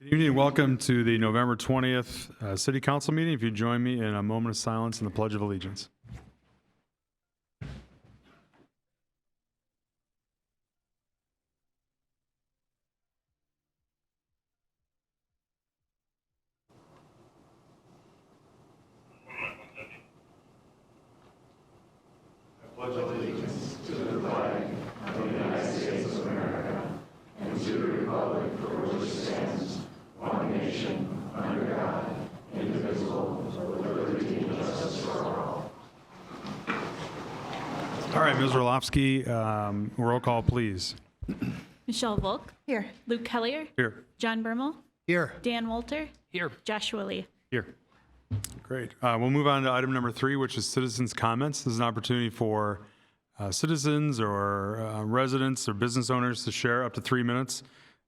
Good evening. Welcome to the November 20th City Council meeting. If you join me in a moment of silence and the Pledge of Allegiance. All right, Ms. Orlovsky, roll call, please. Michelle Volk. Here. Luke Kellier. Here. John Bermel. Here. Dan Wolter. Here. Joshua Lee. Here. Great. We'll move on to item number 3, which is citizens' comments. This is an opportunity for citizens or residents or business owners to share up to 3 minutes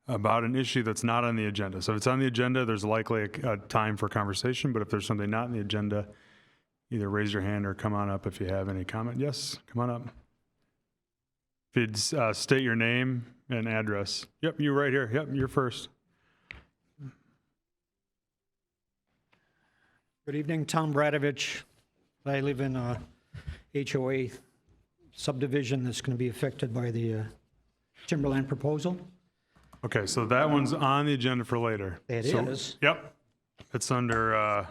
about an issue that's not on the agenda. So if it's on the agenda, there's likely a time for conversation, but if there's something not on the agenda, either raise your hand or come on up if you have any comment. Yes, come on up. If you'd state your name and address. Yep, you right here. Yep, you're first. Good evening, Tom Bradovich. I live in a HOA subdivision that's going to be affected by the timberland proposal. Okay, so that one's on the agenda for later. It So- is. Yep. It's under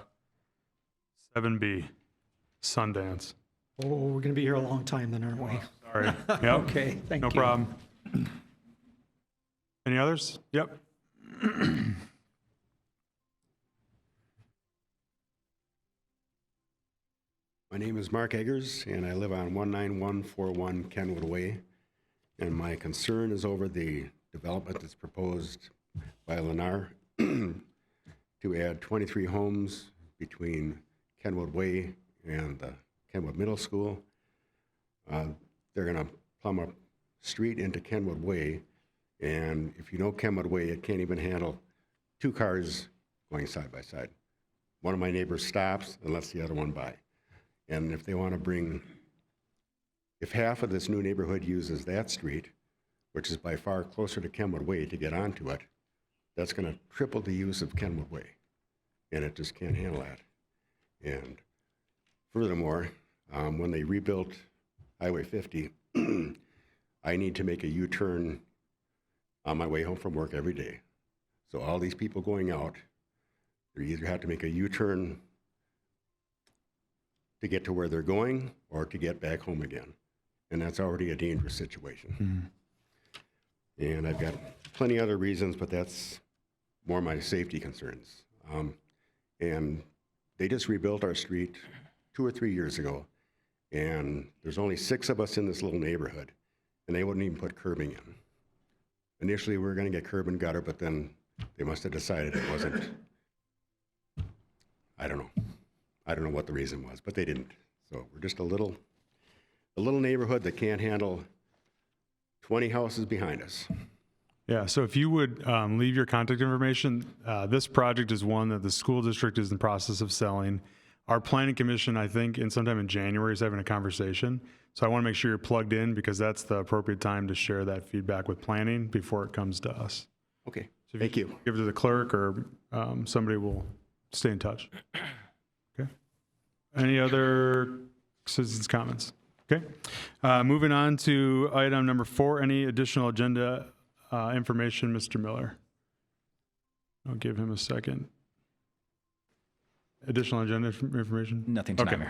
7B, Sundance. Oh, we're going to be here a long time then, aren't we? Sorry. Yep. Okay, thank you. No problem. Any others? Yep. My name is Mark Eggers, and I live on 19141 Kenwood Way. And my concern is over the development that's proposed by Lennar to add 23 homes between Kenwood Way and the Kenwood Middle School. They're going to plumb a street into Kenwood Way, and if you know Kenwood Way, it can't even handle 2 cars going side by side. One of my neighbors stops and lets the other one by. And if they want to bring, if half of this new neighborhood uses that street, which is by far closer to Kenwood Way to get onto it, that's going to triple the use of Kenwood Way. And it just can't handle that. And furthermore, when they rebuilt Highway 50, I need to make a U-turn on my way home from work every day. So all these people going out, they either have to make a U-turn to get to where they're going or to get back home again. And that's already a dangerous situation. And I've got plenty other reasons, but that's more my safety concerns. And they just rebuilt our street 2 or 3 years ago, and there's only 6 of us in this little neighborhood, and they wouldn't even put curbing in. Initially, we were gonna get curb and gutter, but then they must have decided it wasn't, I don't know what the reason was, but they didn't. So we're just a little neighborhood that can't handle 20 houses behind us. Yeah, so if you would leave your contact information, this project is one that the school district is in the process of selling. Our planning commission, I think, sometime in January is having a conversation. So I want to make sure you're plugged in because that's the appropriate time to share that feedback with planning before it comes to us. Okay, So if thank you. Give it to the clerk or somebody will stay in touch. Okay. Any other citizens' comments? Okay. Moving on to item number 4, any additional agenda information, Mr. Miller? I'll give him a second. Additional agenda information? Nothing tonight, Okay.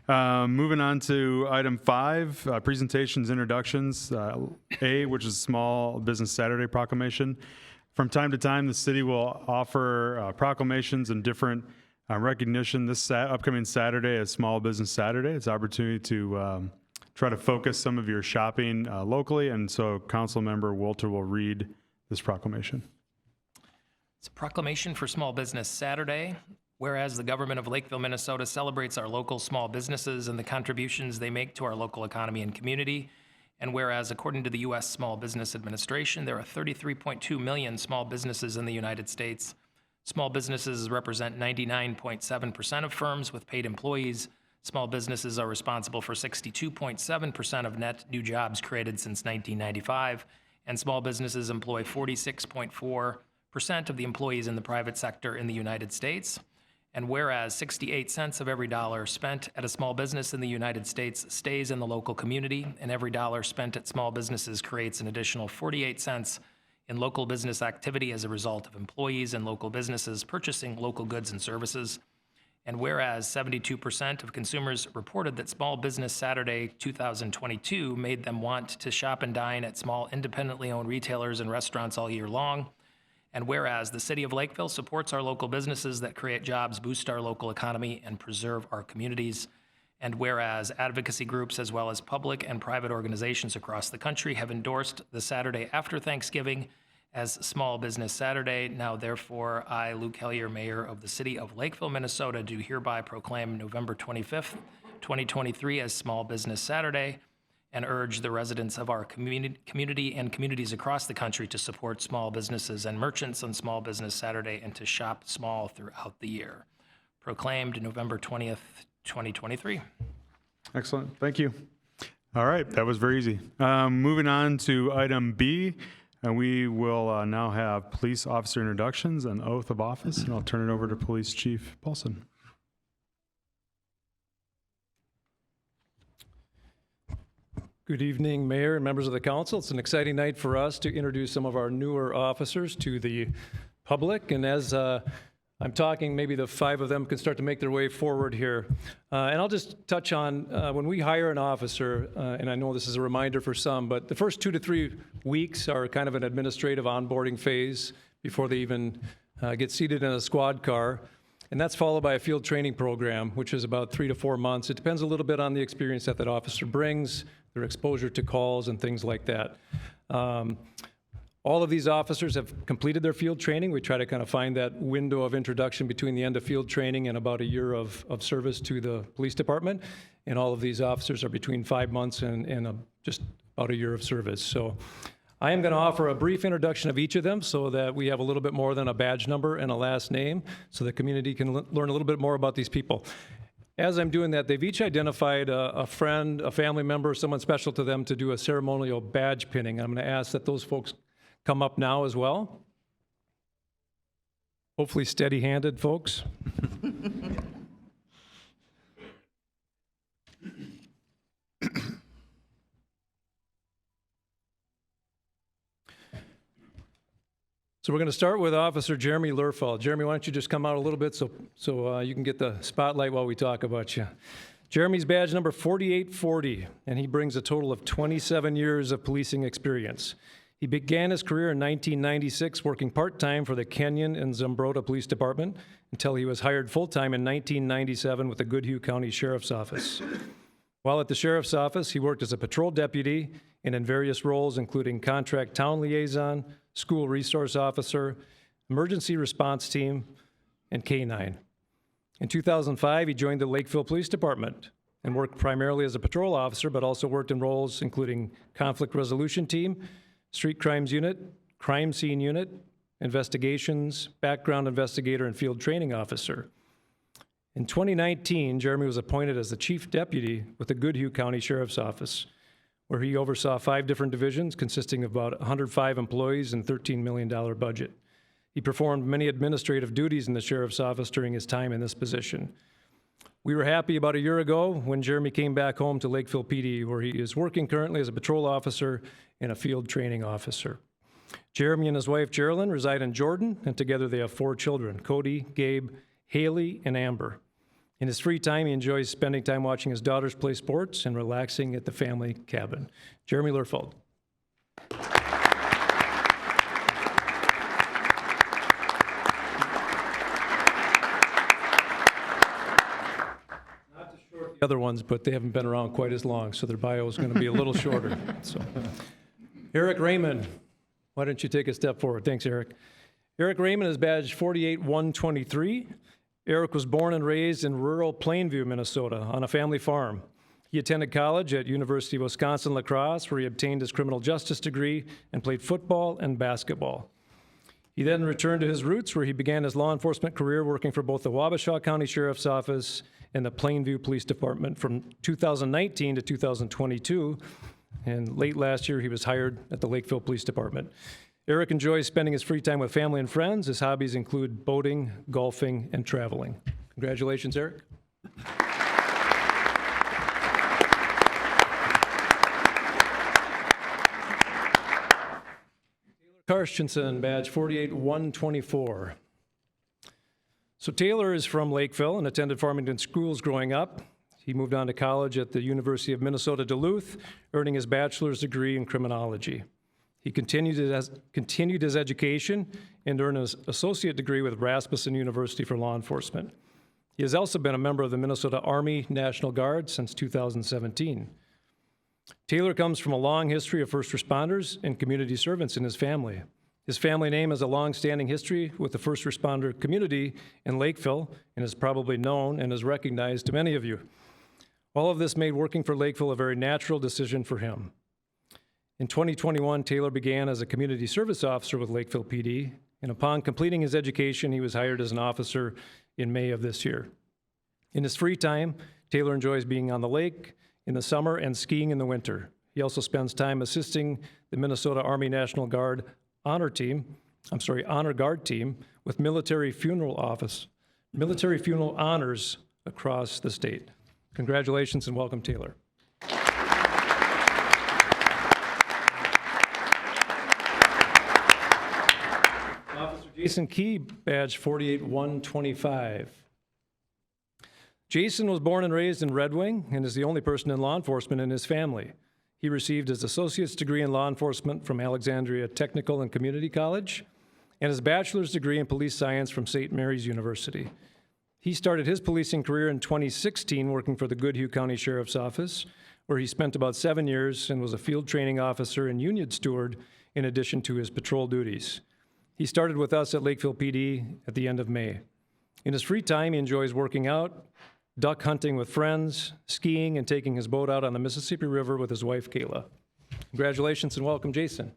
Mayor. Moving on to item 5, presentations, introductions. A, which is Small Business Saturday proclamation. From time to time, the city will offer proclamations and different recognition. This upcoming Saturday is Small Business Saturday. It's an opportunity to try to focus some of your shopping locally, and so Councilmember Wolter will read this proclamation. It's a proclamation for Small Business Saturday. Whereas the government of Lakeville, Minnesota celebrates our local small businesses and the contributions they make to our local economy and community. And whereas according to the U.S. Small Business Administration, there are 33.2 million small businesses in the United States. Small businesses represent 99.7% of firms with paid employees. Small businesses are responsible for 62.7% of net new jobs created since 1995. And small businesses employ 46.4 of the employees in the private sector in the United States. And whereas 68 cents of every dollar spent at a small business in the United States stays in the local community, and every dollar spent at small businesses creates an additional 48 cents in local business activity as a result of employees and local businesses purchasing local goods and services. And whereas 72% of consumers reported that Small Business Saturday 2022 made them want to shop and dine at small independently owned retailers and restaurants all year long. And whereas the City of Lakeville supports our local businesses that create jobs, boost our local economy, and preserve our communities. And whereas advocacy groups as well as public and private organizations across the country have endorsed the Saturday after Thanksgiving as Small Business Saturday, now therefore I, Luke Hellier, Mayor of the City of Lakeville, Minnesota, do hereby proclaim November 25th, 2023 as Small Business Saturday, and urge the residents of our community and communities across the country to support small businesses and merchants on Small Business Saturday and to shop small throughout the year. Proclaimed November 20th, 2023. Excellent. Thank you. All right. That was very easy. Moving on to item B, and we will now have police officer introductions and oath of office, and I'll turn it over to Police Chief Paulson. Good evening, Mayor and members of the council. It's an exciting night for us to introduce some of our newer officers to the public. And as I'm talking, maybe the 5 of them can start to make their way forward here. And I'll just touch on when we hire an officer, and I know this is a reminder for some, but the first 2 to 3 weeks are kind of an administrative onboarding phase before they even get seated in a squad car. And that's followed by a field training program, which is about 3 to 4 months. It depends a little bit on the experience that officer brings, their exposure to calls and things like that. All of these officers have completed their field training. We try to kind of find that window of introduction between the end of field training and about a year of service to the police department. And all of these officers are between 5 months and just about a year of service. So I am going to offer a brief introduction of each of them so that we have a little bit more than a badge number and a last name so the community can learn a little bit more about these people. As I'm doing that, they've each identified a friend, a family member, someone special to them to do a ceremonial badge pinning. I'm going to ask that those folks come up now as well. Hopefully steady-handed, folks. So we're going to start with Officer Jeremy Lerfeld. Jeremy, why don't you just come out a little bit so you can get the spotlight while we talk about you. Jeremy's badge number 4840, and he brings a total of 27 years of policing experience. He began his career in 1996 working part-time for the Kenyon and Zumbrota Police Department until he was hired full-time in 1997 with the Goodhue County Sheriff's Office. While at the Sheriff's Office, he worked as a patrol deputy and in various roles including contract town liaison, school resource officer, emergency response team, and K-9. In 2005, he joined the Lakeville Police Department and worked primarily as a patrol officer, but also worked in roles including conflict resolution team, street crimes unit, crime scene unit, investigations, background investigator, and field training officer. In 2019, Jeremy was appointed as the chief deputy with the Goodhue County Sheriff's Office, where he oversaw 5 different divisions consisting of about 105 employees and $13 million budget. He performed many administrative duties in the Sheriff's Office during his time in this position. We were happy about a year ago when Jeremy came back home to Lakeville PD, where he is working currently as a patrol officer and a field training officer. Jeremy and his wife, Geraldine, reside in Jordan, and together they have 4 children, Cody, Gabe, Haley, and Amber. In his free time, he enjoys spending time watching his daughters play sports and relaxing at the family cabin. Jeremy Lerfeld. Not to short the other ones, but they haven't been around quite as long, so their bio is going to be a little shorter. So, Eric Raymond, why don't you take a step forward? Thanks, Eric. Eric Raymond is badge 48123. Eric was born and raised in rural Plainview, Minnesota, on a family farm. He attended college at University of Wisconsin-La Crosse, where he obtained his criminal justice degree and played football and basketball. He then returned to his roots, where he began his law enforcement career working for both the Wabasha County Sheriff's Office and the Plainview Police Department from 2019 to 2022. And late last year, he was hired at the Lakeville Police Department. Eric enjoys spending his free time with family and friends. His hobbies include boating, golfing, and traveling. Congratulations, Eric. Karstensen, badge 48124. So Taylor is from Lakeville and attended Farmington schools growing up. He moved on to college at the University of Minnesota Duluth, earning his bachelor's degree in criminology. He continued his education and earned his associate degree with Rasmussen University for law enforcement. He has also been a member of the Minnesota Army National Guard since 2017. Taylor comes from a long history of first responders and community servants in his family. His family name has a long-standing history with the first responder community in Lakeville and is probably known and is recognized to many of you. All of this made working for Lakeville a very natural decision for him. In 2021, Taylor began as a community service officer with Lakeville PD, and upon completing his education, he was hired as an officer in May of this year. In his free time, Taylor enjoys being on the lake in the summer and skiing in the winter. He also spends time assisting the Minnesota Army National Guard Honor Guard team with military funeral honors across the state. Congratulations and welcome, Taylor. Officer Jason Key, badge 48125. Jason was born and raised in Red Wing and is the only person in law enforcement in his family. He received his associate's degree in law enforcement from Alexandria Technical and Community College and his bachelor's degree in police science from St. Mary's University. He started his policing career in 2016 working for the Goodhue County Sheriff's Office, where he spent about 7 years and was a field training officer and union steward in addition to his patrol duties. He started with us at Lakeville PD at the end of May. In his free time, he enjoys working out, duck hunting with friends, skiing, and taking his boat out on the Mississippi River with his wife, Kayla. Congratulations and welcome, Jason.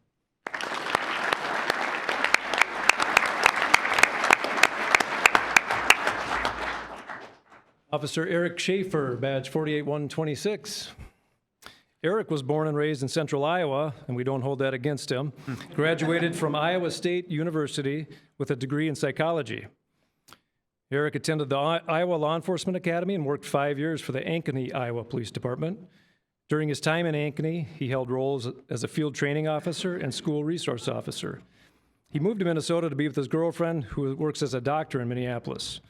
Officer Eric Schaefer, badge 48126. Eric was born and raised in central Iowa, and we don't hold that against him. Graduated from Iowa State University with a degree in psychology. Eric attended the Iowa Law Enforcement Academy and worked 5 years for the Ankeny, Iowa Police Department. During his time in Ankeny, he held roles as a field training officer and school resource officer. He moved to Minnesota to be with his girlfriend, who works as a doctor in Minneapolis.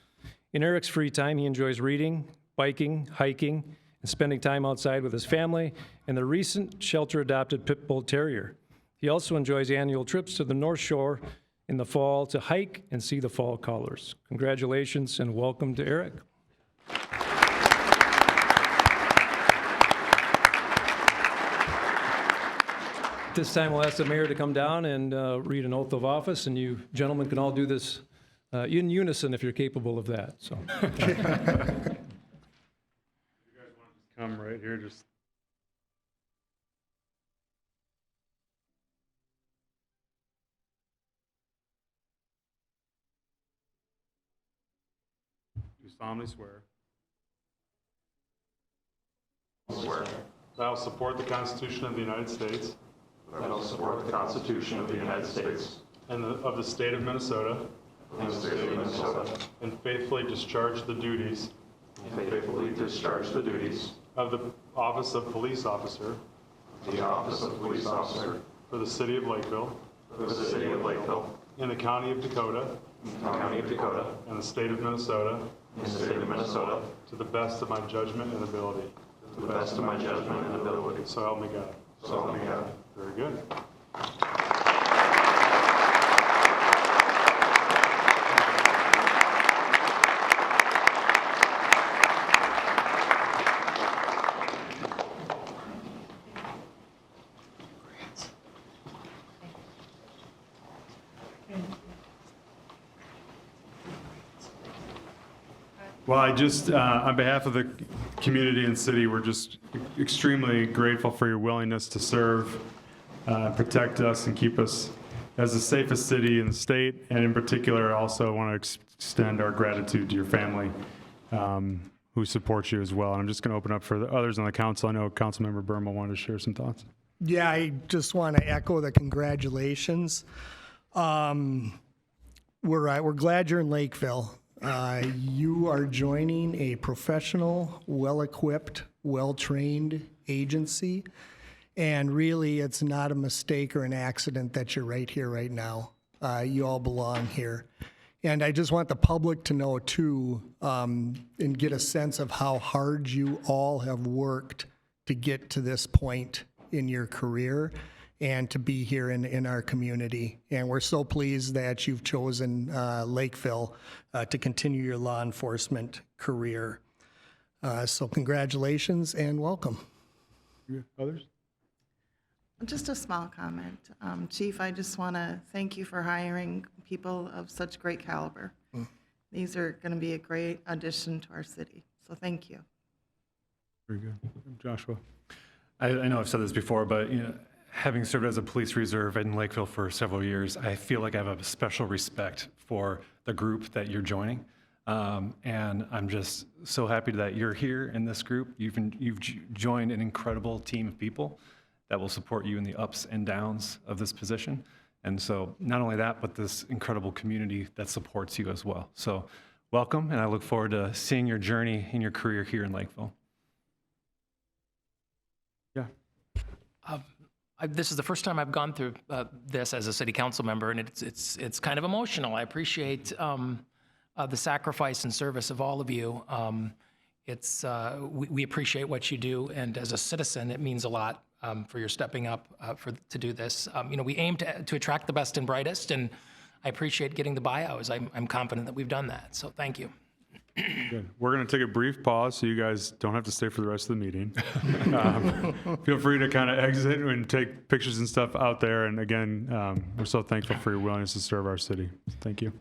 In Eric's free time, he enjoys reading, biking, hiking, and spending time outside with his family and the recent shelter-adopted pit bull terrier. He also enjoys annual trips to the North Shore in the fall to hike and see the fall colors. Congratulations and welcome to Eric. This time we'll ask the mayor to come down and read an oath of office, and you gentlemen can all do this in unison if you're capable of that. So. You guys want to come right here, just. Do solemnly swear. That I will support the Constitution of the United States. That I will support the Constitution of the United States And of the state of Minnesota. and the state of Minnesota, And faithfully discharge the duties and faithfully discharge the duties of the office of police officer of the office of police officer for the city of Lakeville, for the city of Lakeville, in the county of Dakota, in the county of Dakota, and the state of Minnesota, in the state of Minnesota, to the best of my judgment and ability. to the best of my judgment and ability. So help me God. So help me God. Very good. Well, I just, on behalf of the community and city, we're just extremely grateful for your willingness to serve, protect us, and keep us as the safest city in the state. And in particular, I also want to extend our gratitude to your family, who supports you as well. And I'm just going to open up for the others on the council. I know Councilmember Burma wanted to share some thoughts. Yeah, I just want to echo the congratulations. We're glad you're in Lakeville. You are joining a professional, well-equipped, well-trained agency, and really, it's not a mistake or an accident that you're right here, right now. You all belong here. And I just want the public to know, too, and get a sense of how hard you all have worked to get to this point in your career and to be here in our community. And we're so pleased that you've chosen Lakeville to continue your law enforcement career. So congratulations and welcome. Others? Just a small comment. Chief, I just want to thank you for hiring people of such great caliber. These are going to be a great addition to our city, so thank you. Very good. Joshua? I know I've said this before, but having served as a police reserve in Lakeville for several years, I feel like I have a special respect for the group that you're joining. And I'm just so happy that you're here in this group. You've joined an incredible team of people that will support you in the ups and downs of this position. And so not only that, but this incredible community that supports you as well. So welcome, and I look forward to seeing your journey in your career here in Lakeville. Yeah. This is the first time I've gone through this as a city council member, and it's kind of emotional. I appreciate the sacrifice and service of all of you. We appreciate what you do, and as a citizen, it means a lot for your stepping up to do this. We aim to attract the best and brightest, and I appreciate getting the buyouts. I'm confident that we've done that, so thank you. Good. We're going to take a brief pause so you guys don't have to stay for the rest of the meeting. Feel free to kind of exit and take pictures and stuff out there. And again, we're so thankful for your willingness to serve our city. Thank you.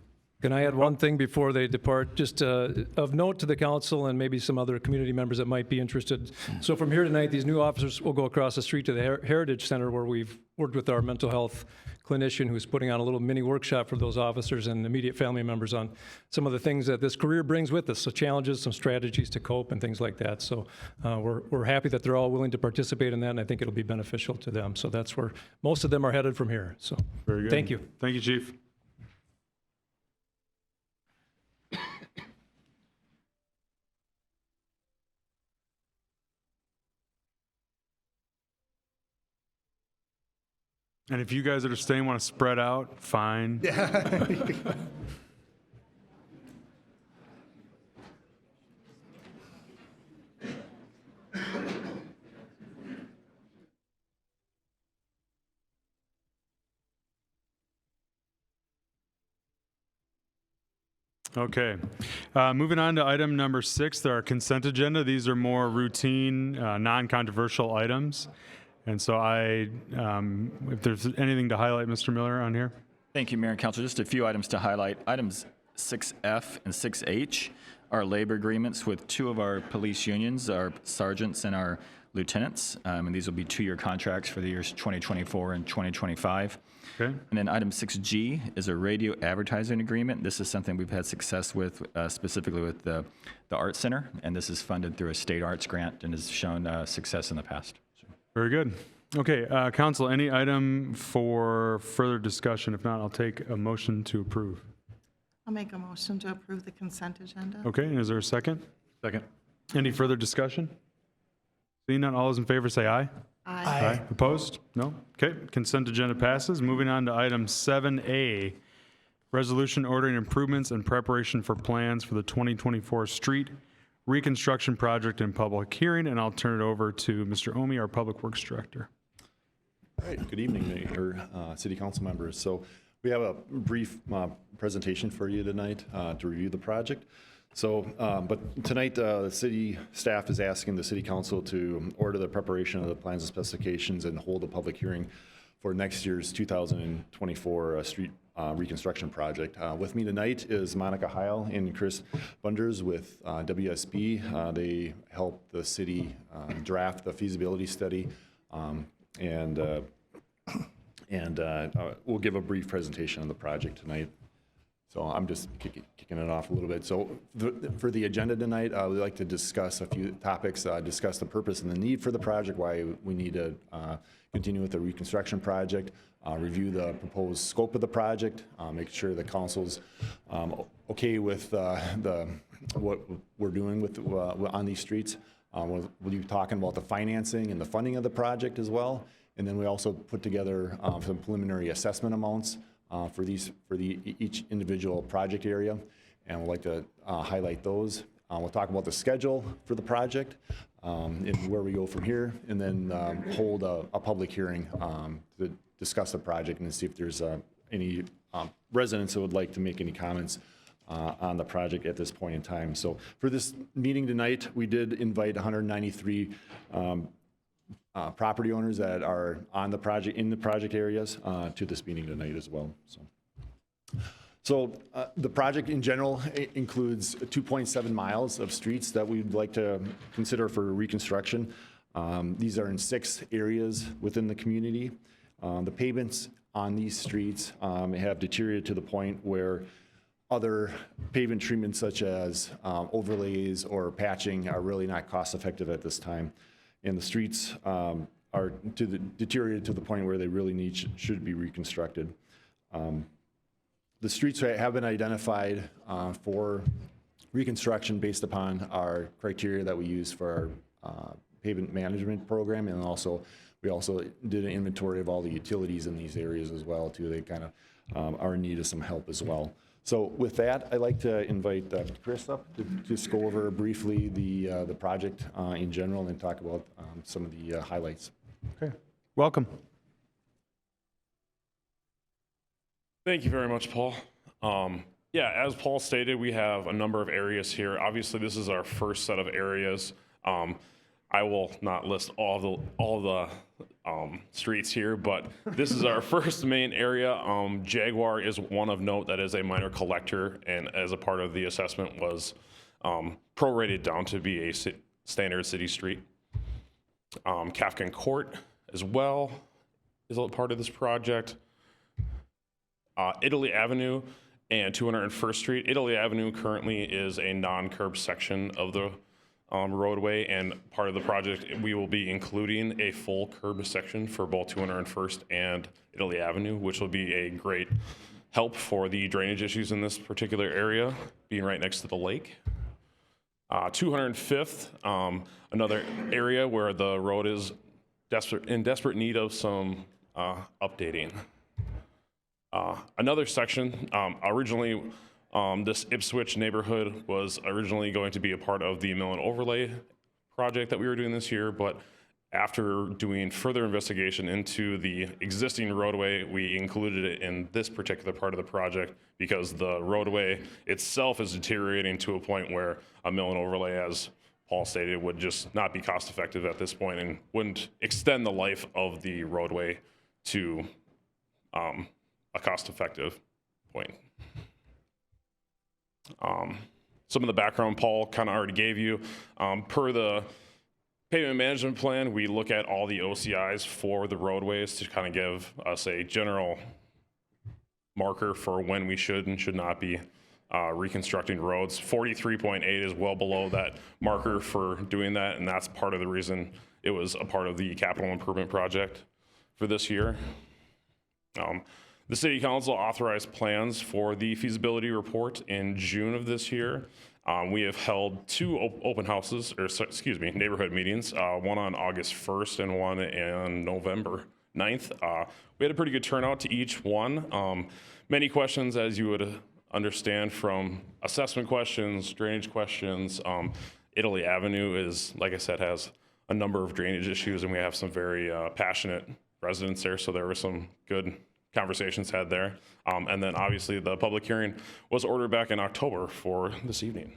Can I add one thing before they depart? Just of note to the council and maybe some other community members that might be interested. So from here tonight, these new officers will go across the street to the Heritage Center, where we've worked with our mental health clinician who's putting on a little mini workshop for those officers and immediate family members on some of the things that this career brings with us, so challenges, some strategies to cope and things like that. So we're happy that they're all willing to participate in that, and I think it'll be beneficial to them. So that's where most of them are headed from here. So Very good. Thank you. Thank you, Chief. And if you guys that are staying want to spread out, fine. Okay. Moving on to item number 6, there are consent agenda. These are more routine, non-controversial items. And so if there's anything to highlight, Mr. Miller, on here? Thank you, Mayor and Council. Just a few items to highlight. Items 6F and 6H are labor agreements with 2 of our police unions, our sergeants and our lieutenants. And these will be 2-year contracts for the years 2024 and 2025. Okay. And then item 6G is a radio advertising agreement. This is something we've had success with, specifically with the Art Center. And this is funded through a state arts grant and has shown success in the past. Very good. Okay, council, any item for further discussion? If not, I'll take a motion to approve. I'll make a motion to approve the consent agenda. Okay, and is there a second? Second. Any further discussion? Seeing none, all those in favor say aye. Aye. Opposed? No? Okay, consent agenda passes. Moving on to item 7A, resolution ordering improvements and preparation for plans for the 2024 street reconstruction project in public hearing, and I'll turn it over to Mr. Omi, our Public Works Director. All right, good evening, Mayor, City Council members. So we have a brief presentation for you tonight to review the project. So, but tonight the city staff is asking the City Council to order the preparation of the plans and specifications and hold a public hearing for next year's 2024 street reconstruction project. With me tonight is Monica Heil and Chris Bunders with WSB. They helped the city draft the feasibility study, and we'll give a brief presentation on the project tonight. So I'm just kicking it off a little bit. So for the agenda tonight, we'd like to discuss a few topics, discuss the purpose and the need for the project, why we need to continue with the reconstruction project, review the proposed scope of the project, make sure the council's okay with what we're doing with on these streets. We'll be talking about the financing and the funding of the project as well. And then we also put together some preliminary assessment amounts for each individual project area, and we'd like to highlight those. We'll talk about the schedule for the project and where we go from here, and then hold a public hearing to discuss the project and see if there's any residents that would like to make any comments on the project at this point in time. So for this meeting tonight, we did invite 193 property owners that are on the project, in the project areas, to this meeting tonight as well. So the project in general includes 2.7 miles of streets that we'd like to consider for reconstruction. These are in 6 areas within the community. The pavements on these streets have deteriorated to the point where other pavement treatments such as overlays or patching are really not cost effective at this time. And the streets are deteriorated to the point where they really should be reconstructed. The streets have been identified for reconstruction based upon our criteria that we use for our pavement management program, and we also did an inventory of all the utilities in these areas as well too. They kind of are in need of some help as well. So with that, I'd like to invite Chris up to just go over briefly the project in general and talk about some of the highlights. Okay, welcome. Thank you very much, Paul. Yeah, as Paul stated, we have a number of areas here. Obviously, this is our first set of areas. I will not list all the streets here, but this is our first main area. Jaguar is one of note that is a minor collector, and as a part of the assessment was prorated down to be a standard city street. Kafkin Court as well is a part of this project. Italy Avenue and 201st Street. Italy Avenue currently is a non-curb section of the roadway, and part of the project, we will be including a full curb section for both 201st and Italy Avenue, which will be a great help for the drainage issues in this particular area, being right next to the lake. 205th, another area where the road is in desperate need of some updating. Another section, originally, this Ipswich neighborhood was originally going to be a part of the Mill and Overlay project that we were doing this year, but after doing further investigation into the existing roadway, we included it in this particular part of the project because the roadway itself is deteriorating to a point where a Mill and Overlay, as Paul stated, would just not be cost effective at this point and wouldn't extend the life of the roadway to a cost-effective point. Some of the background Paul kind of already gave you. Per the pavement management plan, we look at all the OCIs for the roadways to kind of give us a general marker for when we should and should not be reconstructing roads. 43.8 is well below that marker for doing that, and that's part of the reason it was a part of the capital improvement project for this year. The City Council authorized plans for the feasibility report in June of this year. We have held 2 open houses, or excuse me, neighborhood meetings, one on August 1st and one on November 9th. We had a pretty good turnout to each one. Many questions, as you would understand, from assessment questions, drainage questions. Italy Avenue is, like I said, has a number of drainage issues, and we have some very passionate residents there, so there were some good conversations had there. And then obviously the public hearing was ordered back in October for this evening.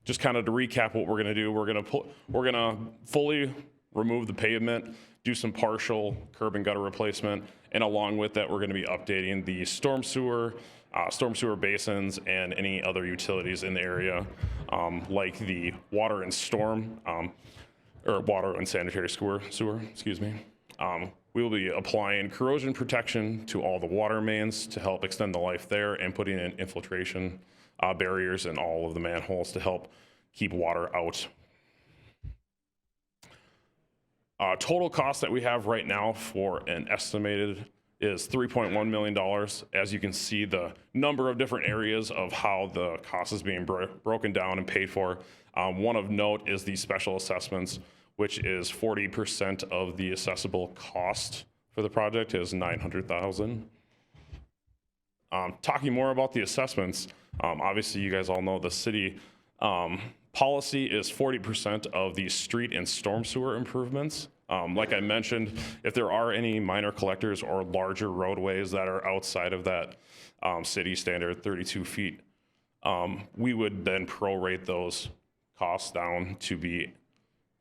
Just kind of to recap what we're gonna do, we're gonna fully remove the pavement, do some partial curb and gutter replacement, and along with that, we're gonna be updating the storm sewer basins, and any other utilities in the area, like the water and storm, or water and sanitary sewer, excuse me. we will be applying corrosion protection to all the water mains to help extend the life there and putting in infiltration barriers in all of the manholes to help keep water out. Total cost that we have right now for an estimated is $3.1 million. As you can see, the number of different areas of how the cost is being broken down and paid for. One of note is the special assessments, which is 40% of the assessable cost for the project is $900,000. Talking more about the assessments, obviously you guys all know the city policy is 40% of the street and storm sewer improvements. Like I mentioned, if there are any minor collectors or larger roadways that are outside of that city standard 32 feet, we would then prorate those costs down to be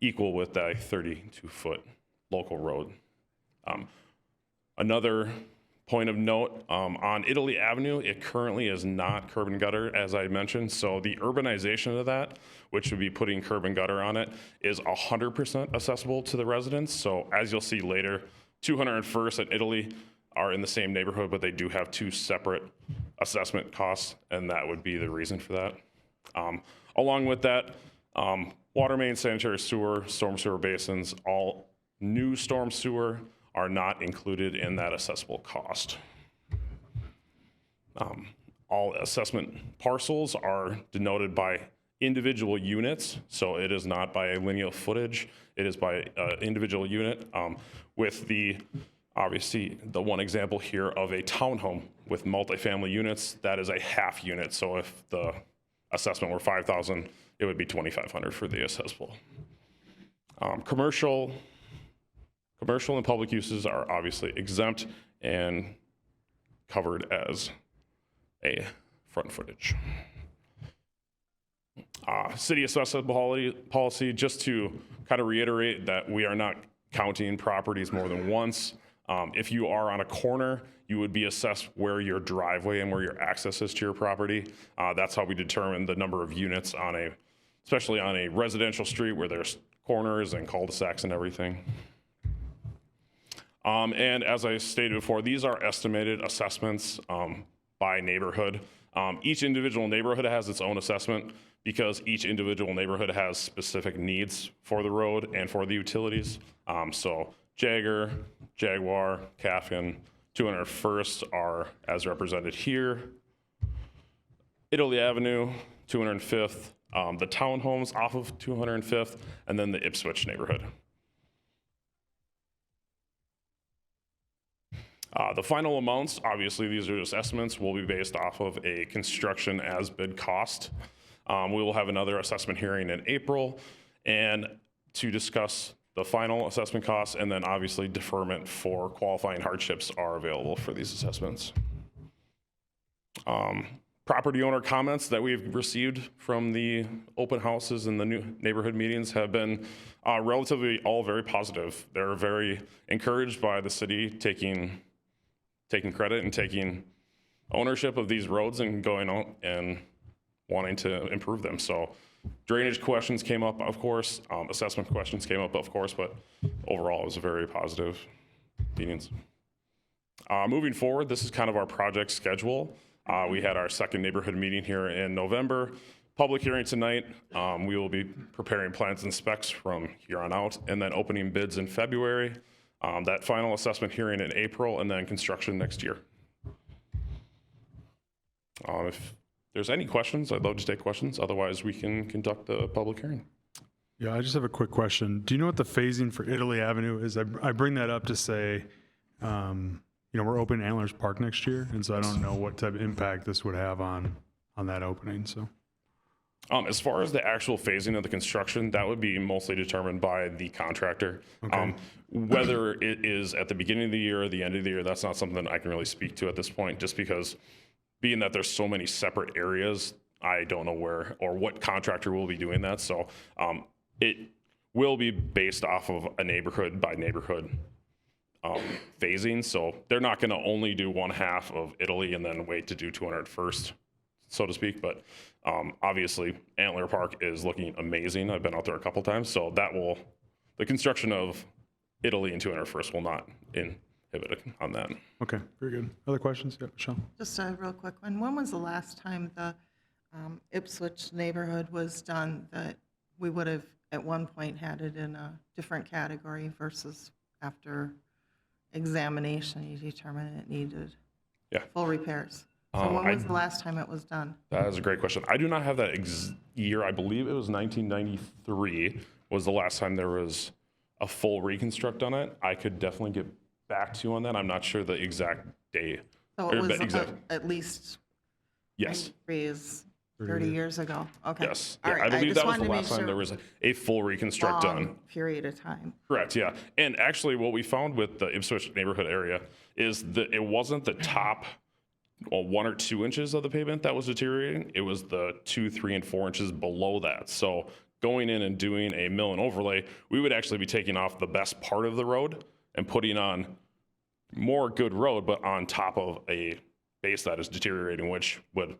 equal with that 32-foot local road. Another point of note, on Italy Avenue, it currently is not curb and gutter, as I mentioned. So the urbanization of that, which would be putting curb and gutter on it, is 100% accessible to the residents. So as you'll see later, 201st and Italy are in the same neighborhood, but they do have two separate assessment costs, and that would be the reason for that. Along with that, water main, sanitary sewer, storm sewer basins, all new storm sewer are not included in that assessable cost. All assessment parcels are denoted by individual units, so it is not by lineal footage, it is by individual unit, with the, obviously, the one example here of a townhome with multifamily units, that is a half unit, so if the assessment were 5,000, it would be 2,500 for the assessable. Commercial and public uses are obviously exempt and covered as a front footage. City accessibility policy, just to kind of reiterate that we are not counting properties more than once. If you are on a corner, you would be assessed where your driveway and where your access is to your property. That's how we determine the number of units on a, especially on a residential street where there's corners and cul-de-sacs and everything. And as I stated before, these are estimated assessments by neighborhood. Each individual neighborhood has its own assessment because each individual neighborhood has specific needs for the road and for the utilities. So Jagger, Jaguar, Caffin, 201st are as represented here. Italy Avenue, 205th, the townhomes off of 205th, and then the Ipswich neighborhood. The final amounts, obviously these are just estimates, will be based off of a construction as bid cost. We will have another assessment hearing in April and to discuss the final assessment costs, and then obviously deferment for qualifying hardships are available for these assessments. Property owner comments that we've received from the open houses and the new neighborhood meetings have been relatively all very positive. They're very encouraged by the city taking credit and taking ownership of these roads and going out and wanting to improve them. So drainage questions came up, of course, assessment questions came up, of course, but overall it was a very positive meetings. Moving forward, this is kind of our project schedule. We had our second neighborhood meeting here in November. Public hearing tonight. We will be preparing plans and specs from here on out, and then opening bids in February. That final assessment hearing in April, and then construction next year. If there's any questions, I'd love to take questions. Otherwise, we can conduct the public hearing. Yeah, I just have a quick question. Do you know what the phasing for Italy Avenue is? I bring that up to say, we're opening Antlers Park next year, and so I don't know what type of impact this would have on that opening. So, as far as the actual phasing of the construction, that would be mostly determined by the contractor. Okay. Whether it is at the beginning of the year or the end of the year, that's not something I can really speak to at this point, just because being that there's so many separate areas, I don't know where or what contractor will be doing that. So it will be based off of a neighborhood by neighborhood phasing. So they're not going to only do one half of Italy and then wait to do 201st, so to speak. But obviously, Antler Park is looking amazing. I've been out there a couple times. So the construction of Italy and 201st will not inhibit on that. Okay, very good. Other questions? Yeah, Michelle? Just a real quick one. When was the last time the Ipswich neighborhood was done that we would have at one point had it in a different category versus after examination, you determined it needed full repairs? So when was the last time it was done? That is a great question. I do not have that year. I believe it was 1993 was the last time there was a full reconstruct on it. I could definitely get back to you on that. I'm not sure the exact date. So it was at least Yes. 93 is 30 years ago. Okay. Yes. All Yeah, right. I believe just that was the wanted to last make time there sure was a full reconstruct long done. period of time. Correct, yeah. And actually what we found with the Ipswich neighborhood area is that it wasn't the top 1 or 2 inches of the pavement that was deteriorating. It was the 2, 3, and 4 inches below that. So going in and doing a mill and overlay, we would actually be taking off the best part of the road and putting on more good road, but on top of a base that is deteriorating, which would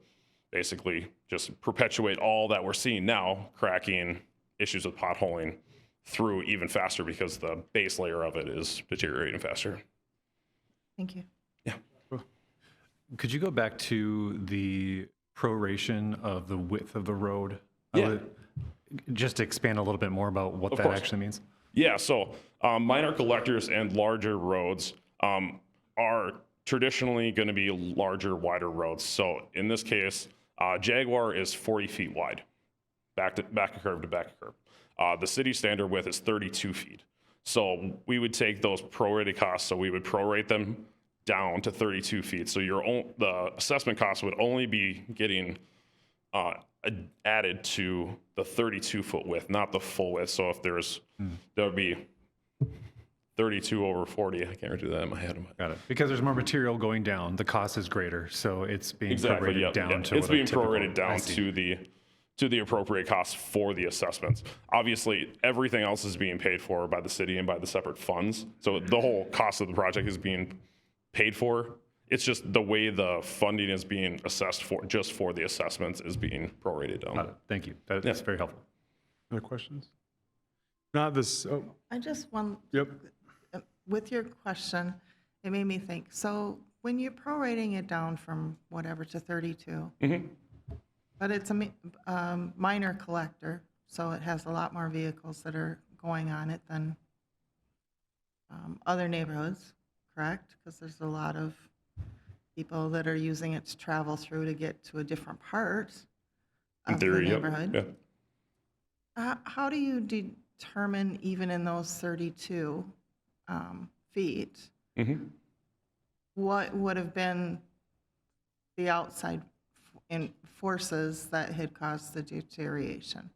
basically just perpetuate all that we're seeing now, cracking, issues with potholing through even faster because the base layer of it is deteriorating faster. Thank you. Could you go back to the proration of the width of the road? Yeah. Just to expand a little bit more about what Of that course. actually means. Yeah, so minor collectors and larger roads are traditionally going to be larger, wider roads. So in this case, Jaguar is 40 feet wide, back of curb to back of curb. The city standard width is 32 feet. So we would take those prorated costs, so we would prorate them down to 32 feet. So the assessment cost would only be getting added to the 32-foot width, not the full width. So if there would be 32 over 40. I can't do that in my head. Got it. Because there's more material going down, the cost is greater, so it's being prorated down to it's what a being typical- prorated I down see. to the appropriate cost for the assessments. Obviously, everything else is being paid for by the city and by the separate funds. So the whole cost of the project is being paid for. It's just the way the funding is being assessed for just for the assessments is being prorated down. Got it. Thank you. That's very helpful. Other questions? Not this, oh, I just want, yep. with your question, it made me think. So when you're prorating it down from whatever to 32, but it's a minor collector, so it has a lot more vehicles that are going on it than other neighborhoods, correct? Because there's a lot of people that are using it to travel through to get to a different part In of theory, the yep. neighborhood. Yeah. How do you determine, even in those 32 feet, what would have been the outside forces that had caused the deterioration?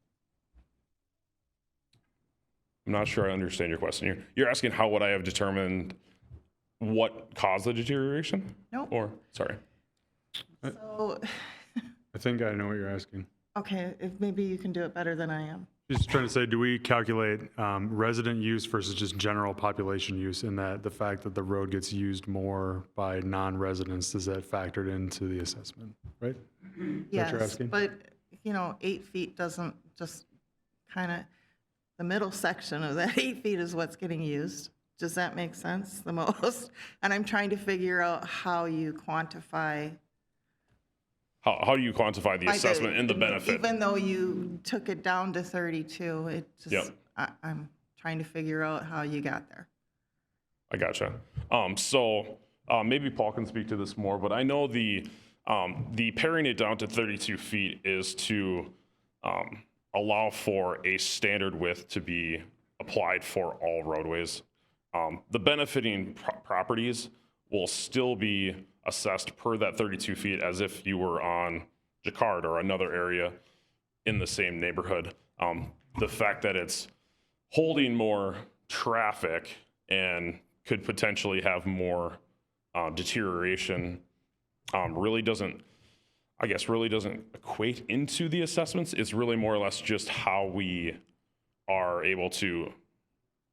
I'm not sure I understand your question. You're asking how would I have determined what caused the deterioration? Nope. Or, sorry. So, I think I know what you're asking. okay, if maybe you can do it better than I am. Just trying to say, do we calculate resident use versus just general population use, in that the fact that the road gets used more by non-residents, is that factored into the assessment, right? Is that what you're Yes, asking? but, 8 feet doesn't just kind of, the middle section of that 8 feet is what's getting used. Does that make sense the most? And I'm trying to figure out how you quantify. How do you quantify the like assessment and the benefit? Even though you took it down to 32, it just, Yep. I'm trying to figure out how you got there. I gotcha. Maybe Paul can speak to this more, but I know the paring it down to 32 feet is to allow for a standard width to be applied for all roadways. The benefiting properties will still be assessed per that 32 feet as if you were on Jacquard or another area in the same neighborhood. The fact that it's holding more traffic and could potentially have more deterioration really doesn't equate into the assessments. It's really more or less just how we are able to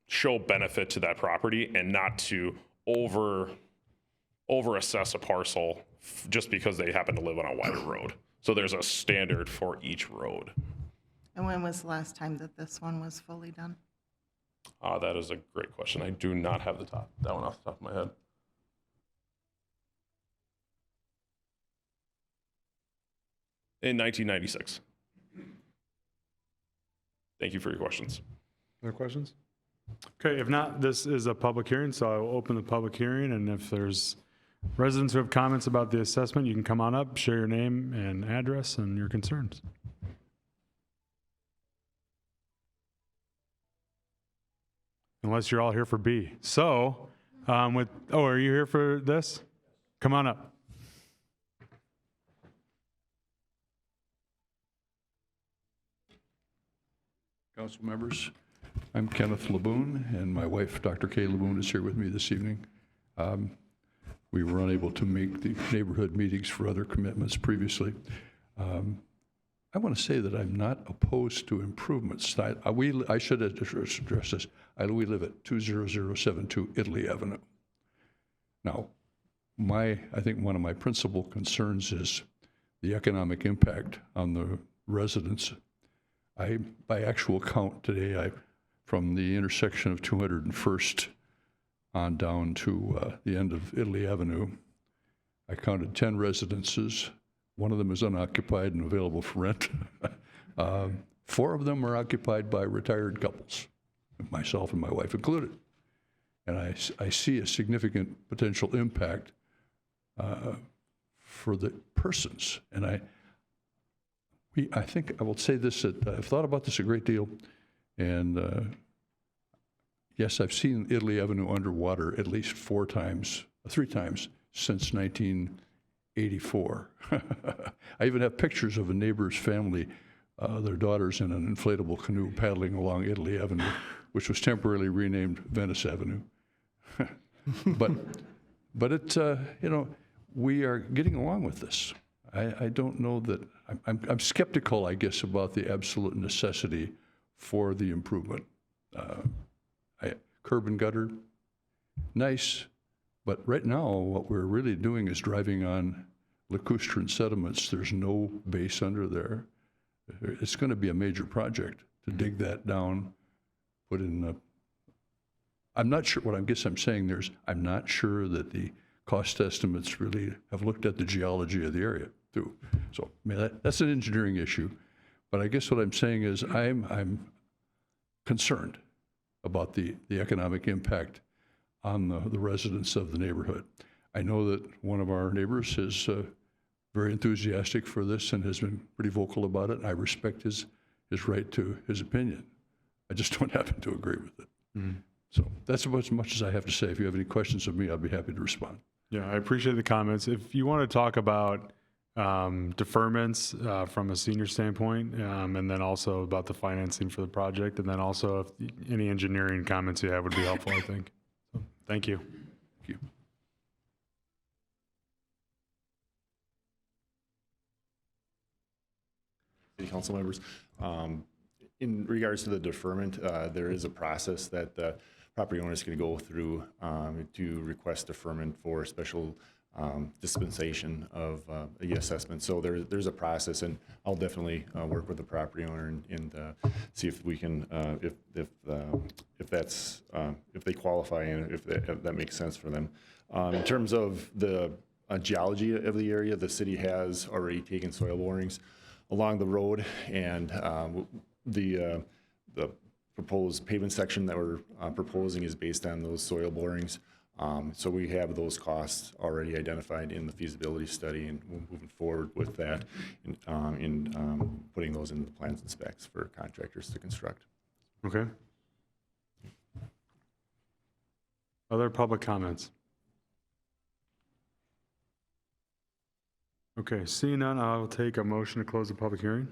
show benefit to that property and not to over assess a parcel just because they happen to live on a wider road. So there's a standard for each road. And when was the last time that this one was fully done? That is a great question. I do not have that one off the top of my head. In 1996. Thank you for your questions. Other questions? Okay, if not, this is a public hearing, so I will open the public hearing, and if there's residents who have comments about the assessment, you can come on up, share your name and address and your concerns. Unless you're all here for B. So, are you here for this? Come on up. Council members, I'm Kenneth Laboon, and my wife, Dr. Kay Laboon, is here with me this evening. We were unable to make the neighborhood meetings for other commitments previously. I want to say that I'm not opposed to improvements. I should address this. We live at 20072 Italy Avenue. Now, I think one of my principal concerns is the economic impact on the residents. By actual count today, from the intersection of 201st on down to the end of Italy Avenue, I counted 10 residences. One of them is unoccupied and available for rent. 4 of them are occupied by retired couples, myself and my wife included. And I see a significant potential impact for the persons. And I think I will say this, that I've thought about this a great deal, and yes, I've seen Italy Avenue underwater at least 3 times since 1984. I even have pictures of a neighbor's family, their daughters in an inflatable canoe paddling along Italy Avenue, which was temporarily renamed Venice Avenue. but it, we are getting along with this. I don't know that, I'm skeptical, I guess, about the absolute necessity for the improvement. Curb and gutter, nice, but right now what we're really doing is driving on lacustrine sediments. There's no base under there. It's going to be a major project to dig that down, put in I'm not sure, what I guess I'm saying there is, I'm not sure that the cost estimates really have looked at the geology of the area too. So I mean, that's an engineering issue, but I guess what I'm saying is I'm concerned about the economic impact on the residents of the neighborhood. I know that one of our neighbors is very enthusiastic for this and has been pretty vocal about it, and I respect his right to his opinion. I just don't happen to agree with it. Mm. So that's about as much as I have to say. If you have any questions of me, I'll be happy to respond. Yeah, I appreciate the comments. If you want to talk about deferments from a senior standpoint, and then also about the financing for the project, and then also if any engineering comments you have would be helpful, I think. So, thank you. Thank you. City council members, in regards to the deferment, there is a process that the property owner is going to go through to request deferment for special dispensation of the assessment. So there's a process, and I'll definitely work with the property owner and see if we can, if they qualify and if that makes sense for them. In terms of the geology of the area, the city has already taken soil borings along the road, and the proposed pavement section that we're proposing is based on those soil borings. So we have those costs already identified in the feasibility study, and we're moving forward with that in putting those into the plans and specs for contractors to construct. Okay. Other public comments? Okay, seeing none, I'll take a motion to close the public hearing.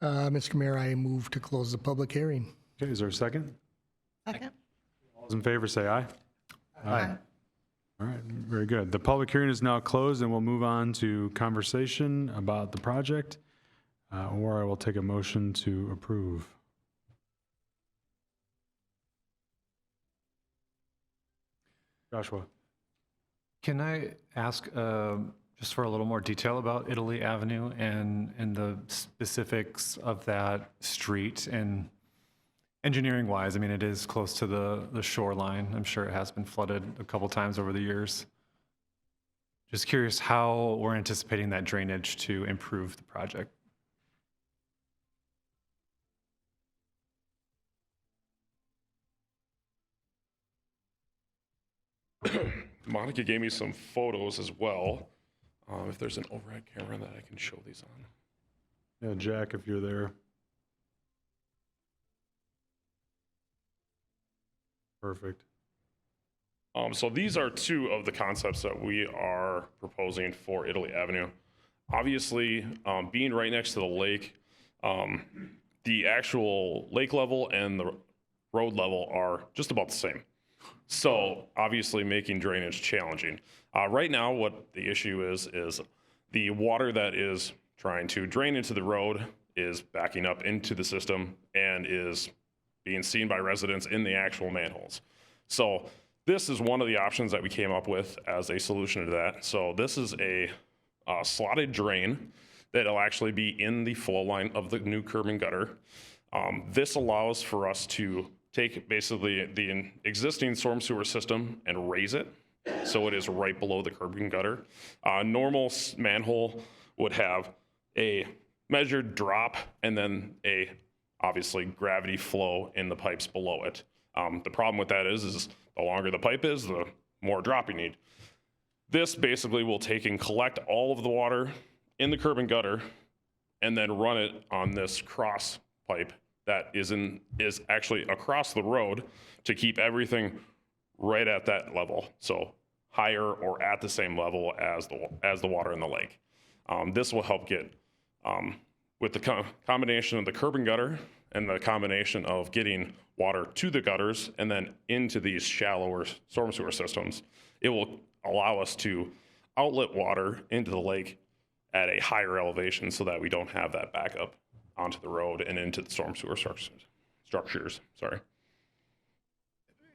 Mr. Mayor, I move to close the public hearing. Okay, is there a second? Second. All those in favor say aye. Aye. All right, very good. The public hearing is now closed, and we'll move on to conversation about the project, or I will take a motion to approve. Joshua. Can I ask just for a little more detail about Italy Avenue and the specifics of that street and engineering-wise, I mean, it is close to the shoreline. I'm sure it has been flooded a couple times over the years. Just curious how we're anticipating that drainage to improve the project. Monica gave me some photos as well. If there's an overhead camera that I can show these on. Yeah, Jack, if you're there. Perfect. So these are two of the concepts that we are proposing for Italy Avenue. Obviously, being right next to the lake, the actual lake level and the road level are just about the same. So obviously making drainage challenging. Right now, what the issue is the water that is trying to drain into the road is backing up into the system and is being seen by residents in the actual manholes. So this is one of the options that we came up with as a solution to that. So this is a slotted drain that'll actually be in the flow line of the new curb and gutter. This allows for us to take basically the existing storm sewer system and raise it so it is right below the curb and gutter. Normal manhole would have a measured drop and then a obviously gravity flow in the pipes below it. The problem with that is the longer the pipe is, the more drop you need. This basically will take and collect all of the water in the curb and gutter and then run it on this cross pipe that is actually across the road to keep everything right at that level. So higher or at the same level as the water in the lake. This will help get, with the combination of the curb and gutter and the combination of getting water to the gutters and then into these shallower storm sewer systems, it will allow us to outlet water into the lake at a higher elevation so that we don't have that backup onto the road and into the storm sewer structures. Sorry.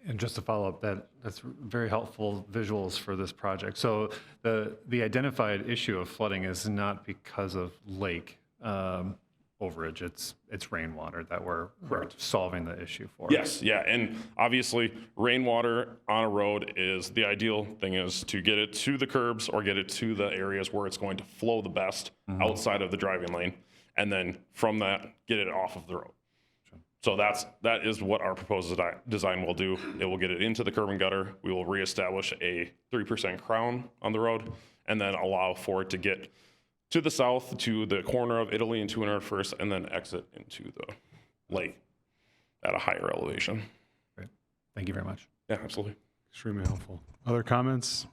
And just to follow up, that's very helpful visuals for this project. So the identified issue of flooding is not because of lake overage, it's rainwater that we're solving the issue for. Yes, yeah, and obviously rainwater on a road is the ideal thing is to get it to the curbs or get it to the areas where it's going to flow the best outside of the driving lane, and then from that get it off of the road. So that is what our proposed design will do. It will get it into the curb and gutter. We will reestablish a 3% crown on the road, and then allow for it to get to the south to the corner of Italy and 201st, and then exit into the lake at a higher elevation. Great. Thank you very much. Yeah, absolutely. Extremely helpful. Other comments?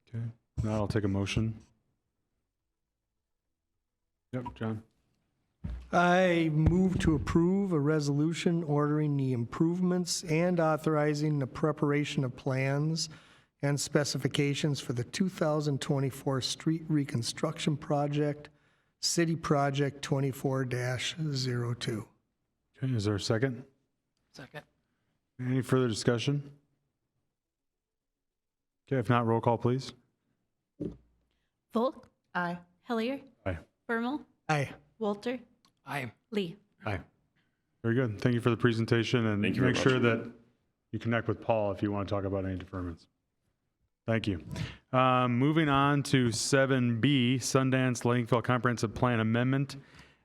Okay. Now I'll take a motion. Yep, John. I move to approve a resolution ordering the improvements and authorizing the preparation of plans and specifications for the 2024 street reconstruction project, City Project 24-02. Okay, is there a second? Second. Any further discussion? Okay, if not, roll call, please. Volk, Aye. Hillier, Aye. Bermel, Aye. Walter, Aye. Lee. Aye. Very good. Thank you for the presentation, and Thank you very make much. sure that you connect with Paul if you want to talk about any deferments. Thank you. Moving on to 7B, Sundance Lakeville Comprehensive Plan Amendment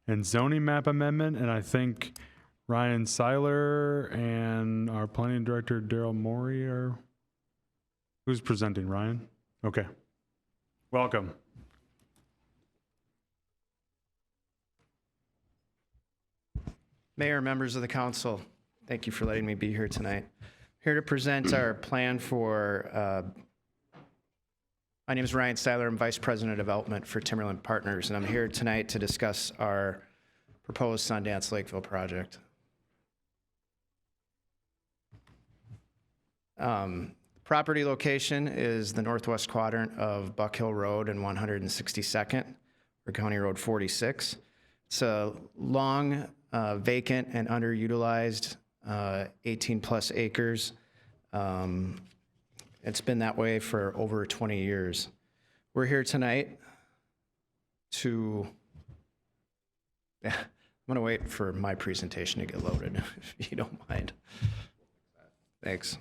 and Zoning Map Amendment, and I think Ryan Seiler and our Planning Director Daryl Morey are, who's presenting, Ryan? Okay. Welcome. Mayor, members of the council, thank you for letting me be here tonight. Here to present our plan for, my name is Ryan Seiler, I'm Vice President of Development for Timberland Partners, and I'm here tonight to discuss our proposed Sundance Lakeville project. Property location is the northwest quadrant of Buck Hill Road and 162nd, or County Road 46. It's a long, vacant and underutilized 18-plus acres. It's been that way for over 20 years. We're here tonight to, let I'm going to wait for my presentation to get loaded, if you don't mind. Thanks.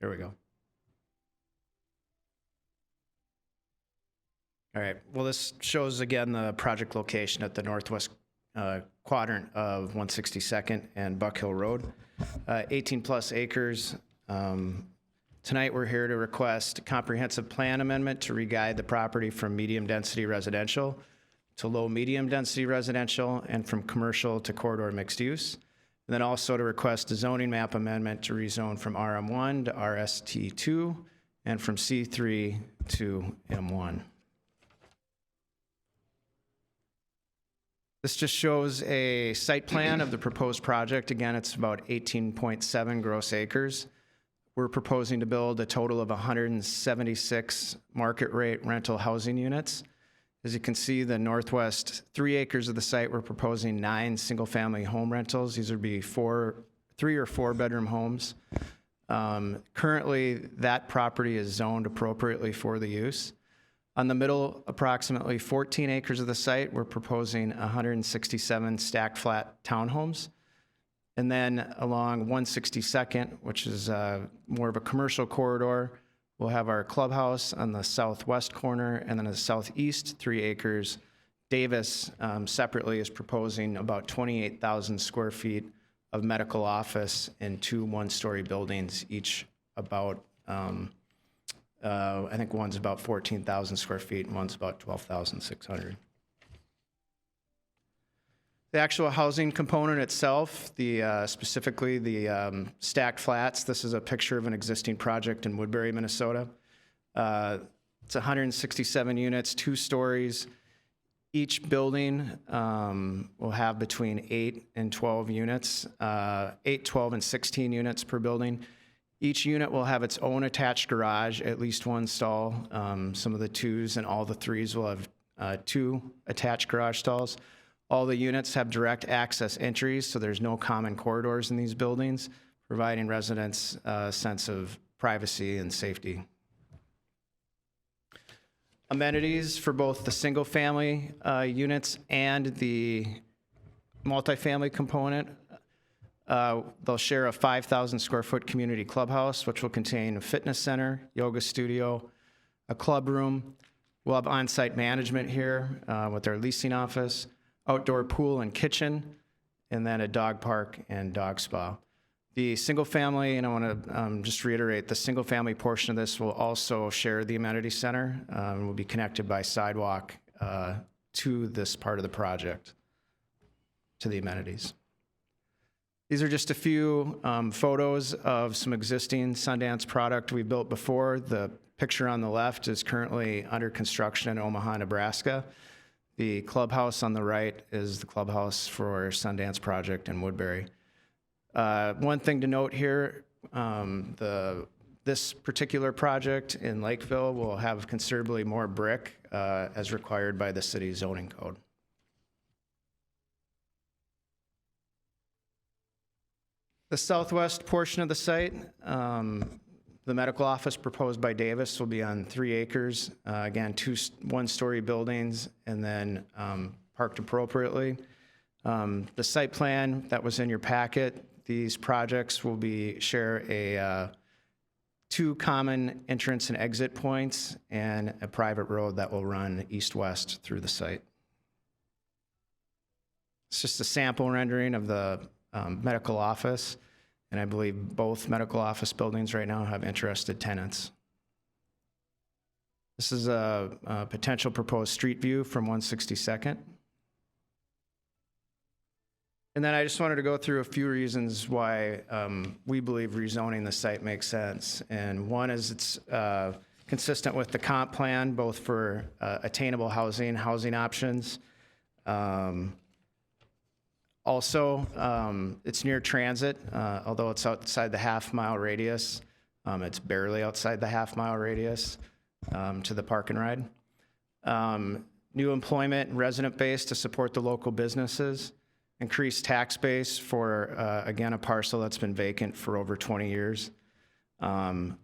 Here we go. All right, well, this shows again the project location at the northwest quadrant of 162nd and Buck Hill Road. 18 plus acres. Tonight we're here to request a comprehensive plan amendment to re-guide the property from medium density residential to low medium density residential and from commercial to corridor mixed use. And then also to request a zoning map amendment to rezone from RM1 to RST2 and from C3 to M1. This just shows a site plan of the proposed project. Again, it's about 18.7 gross acres. We're proposing to build a total of 176 market rate rental housing units. As you can see, the northwest 3 acres of the site, we're proposing 9 single-family home rentals. These would be 3 or 4 bedroom homes. Currently, that property is zoned appropriately for the use. On the middle, approximately 14 acres of the site, we're proposing 167 stacked flat townhomes. And then along 162nd, which is more of a commercial corridor, we'll have our clubhouse on the southwest corner, and then the southeast 3 acres. Davis separately is proposing about 28,000 square feet of medical office in 2 one-story buildings, each about, I think one's about 14,000 square feet and one's about 12,600. The actual housing component itself, specifically the stacked flats, this is a picture of an existing project in Woodbury, Minnesota. It's 167 units, 2 stories. Each building will have between 8 and 12 units, 8, 12, and 16 units per building. Each unit will have its own attached garage, at least 1 stall. Some of the 2s and all the 3s will have 2 attached garage stalls. All the units have direct access entries, so there's no common corridors in these buildings, providing residents a sense of privacy and safety. Amenities for both the single-family units and the multifamily component. They'll share a 5,000 square foot community clubhouse, which will contain a fitness center, yoga studio, a club room. We'll have on-site management here with their leasing office, outdoor pool and kitchen, and then a dog park and dog spa. The single family, and I want to just reiterate, the single family portion of this will also share the amenity center and will be connected by sidewalk to this part of the project, to the amenities. These are just a few photos of some existing Sundance product we built before. The picture on the left is currently under construction in Omaha, Nebraska. The clubhouse on the right is the clubhouse for Sundance project in Woodbury. One thing to note here, this particular project in Lakeville will have considerably more brick as required by the city zoning code. The southwest portion of the site, the medical office proposed by Davis will be on 3 acres. Again, 2 one-story buildings, and then parked appropriately. The site plan that was in your packet, these projects will share 2 common entrance and exit points and a private road that will run east-west through the site. It's just a sample rendering of the medical office, and I believe both medical office buildings right now have interested tenants. This is a potential proposed street view from 162nd. And then I just wanted to go through a few reasons why we believe rezoning the site makes sense. And one is it's consistent with the comp plan, both for attainable housing options. Also, it's near transit, although it's outside the half-mile radius. It's barely outside the half-mile radius to the park and ride. New employment and resident base to support the local businesses. Increased tax base for, again, a parcel that's been vacant for over 20 years. I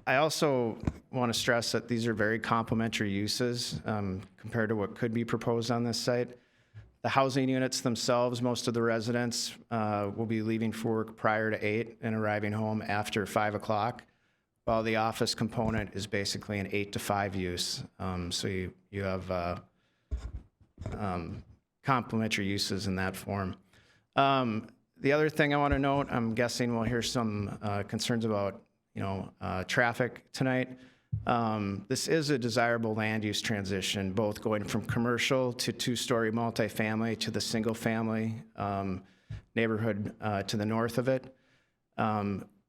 also want to stress that these are very complementary uses compared to what could be proposed on this site. The housing units themselves, most of the residents will be leaving for work prior to 8 and arriving home after 5 o'clock, while the office component is basically an 8 to 5 use. So you have complementary uses in that form. The other thing I want to note, I'm guessing we'll hear some concerns about traffic tonight. This is a desirable land use transition, both going from commercial to 2-story multifamily to the single-family neighborhood to the north of it.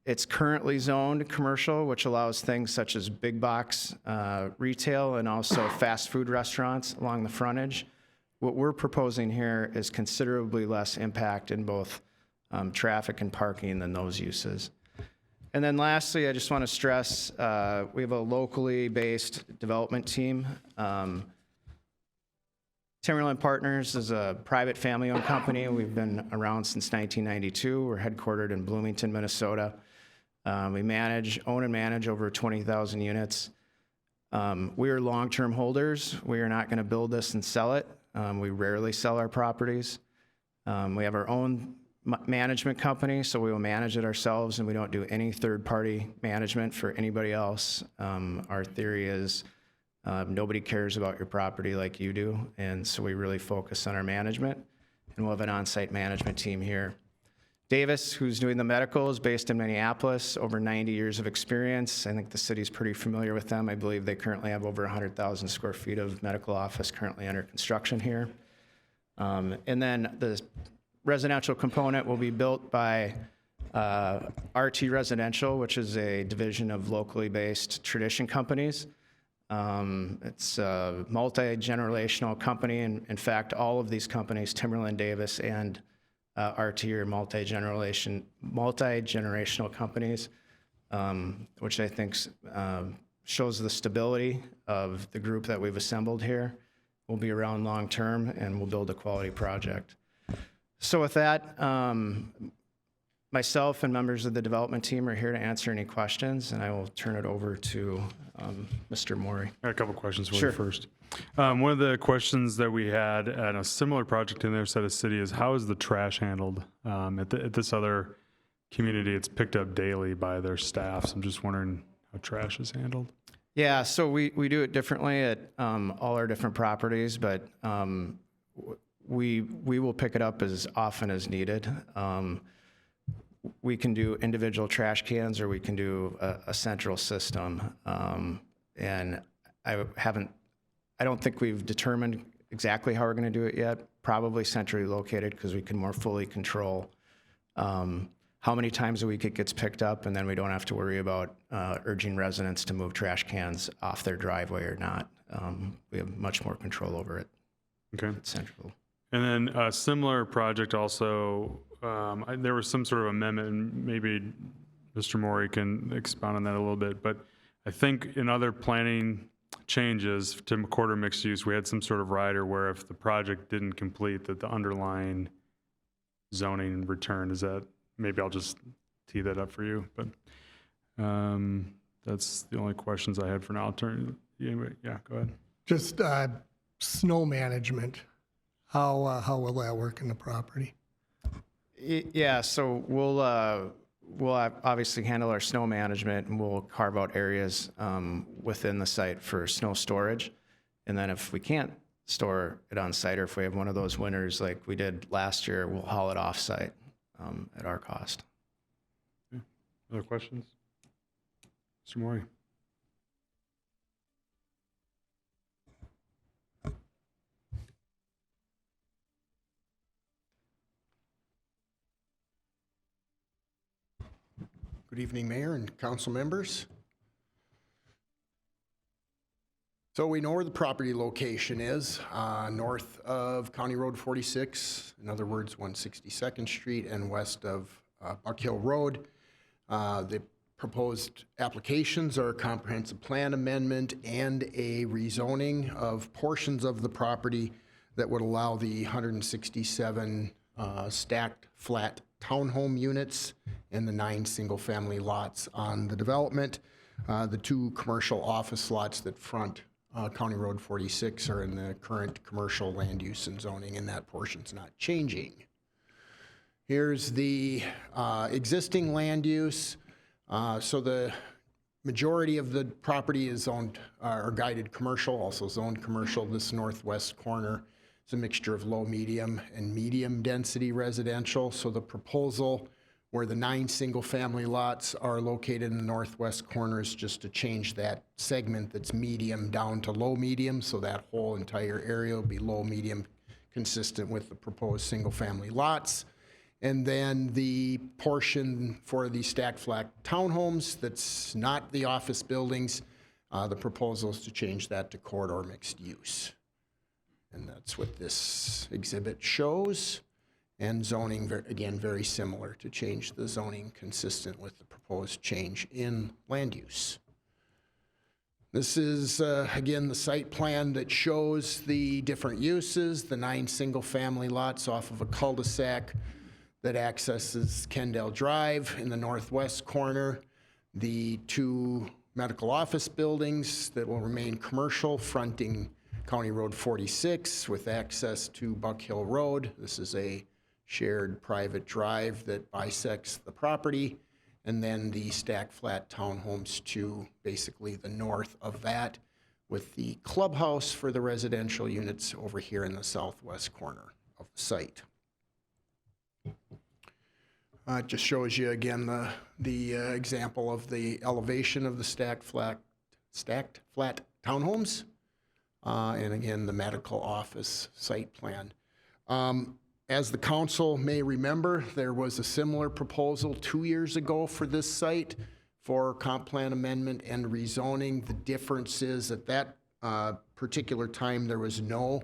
It's currently zoned commercial, which allows things such as big box retail and also fast food restaurants along the frontage. What we're proposing here is considerably less impact in both traffic and parking than those uses. And then lastly, I just want to stress, we have a locally based development team. Timberland Partners is a private family-owned company. We've been around since 1992. We're headquartered in Bloomington, Minnesota. We own and manage over 20,000 units. We are long-term holders. We are not going to build this and sell it. We rarely sell our properties. We have our own management company, so we will manage it ourselves, and we don't do any third-party management for anybody else. Our theory is nobody cares about your property like you do, and so we really focus on our management, and we'll have an on-site management team here. Davis, who's doing the medical, is based in Minneapolis, over 90 years of experience. I think the city's pretty familiar with them. I believe they currently have over 100,000 square feet of medical office currently under construction here. And then the residential component will be built by RT Residential, which is a division of locally based Tradition companies. It's a multi-generational company, and in fact, all of these companies, Timberland, Davis, and RT are multi-generational companies, which I think shows the stability of the group that we've assembled here. We'll be around long-term, and we'll build a quality project. So with that, myself and members of the development team are here to answer any questions, and I will turn it over to Mr. Morey. I got a couple questions for Sure. you first. One of the questions that we had at a similar project in their side of city is how is the trash handled? At this other community, it's picked up daily by their staff. So I'm just wondering how trash is handled. Yeah, so we do it differently at all our different properties, but we will pick it up as often as needed. We can do individual trash cans, or we can do a central system. And I don't think we've determined exactly how we're going to do it yet. Probably centrally located, because we can more fully control how many times a week it gets picked up, and then we don't have to worry about urging residents to move trash cans off their driveway or not. We have much more control over it. Okay. It's central. And then a similar project also, there was some sort of amendment, and maybe Mr. Morey can expound on that a little bit, but I think in other planning changes to quarter mixed use, we had some sort of rider where if the project didn't complete, that the underlying zoning returned. Is that, maybe I'll just tee that up for you, but that's the only questions I had for now. I'll turn, anyway, yeah, go ahead. Just snow management. How will that work in the property? Yeah, so we'll obviously handle our snow management, and we'll carve out areas within the site for snow storage. And then if we can't store it on site, or if we have one of those winters like we did last year, we'll haul it off site at our cost. Okay. Other questions? Mr. Morey. Good evening, Mayor and council members. So we know where the property location is, north of County Road 46, in other words, 162nd Street, and west of Buck Hill Road. The proposed applications are a comprehensive plan amendment and a rezoning of portions of the property that would allow the 167 stacked flat townhome units and the 9 single-family lots on the development. The 2 commercial office lots that front County Road 46 are in the current commercial land use and zoning, and that portion's not changing. Here's the existing land use. So the majority of the property is zoned or guided commercial, also zoned commercial. This northwest corner is a mixture of low, medium, and medium density residential. So the proposal where the 9 single-family lots are located in the northwest corner is just to change that segment that's medium down to low medium. So that whole entire area will be low medium, consistent with the proposed single-family lots. And then the portion for the stacked flat townhomes that's not the office buildings, the proposal is to change that to corridor mixed use. And that's what this exhibit shows. And zoning, again, very similar, to change the zoning consistent with the proposed change in land use. This is, again, the site plan that shows the different uses, the 9 single-family lots off of a cul-de-sac that accesses Kendall Drive in the northwest corner, the 2 medical office buildings that will remain commercial fronting County Road 46 with access to Buck Hill Road. This is a shared private drive that bisects the property, and then the stacked flat townhomes to basically the north of that, with the clubhouse for the residential units over here in the southwest corner of the site. It just shows you again the example of the elevation of the stacked flat townhomes, and again the medical office site plan. As the council may remember, there was a similar proposal 2 years ago for this site for comp plan amendment and rezoning. The difference is at that particular time there was no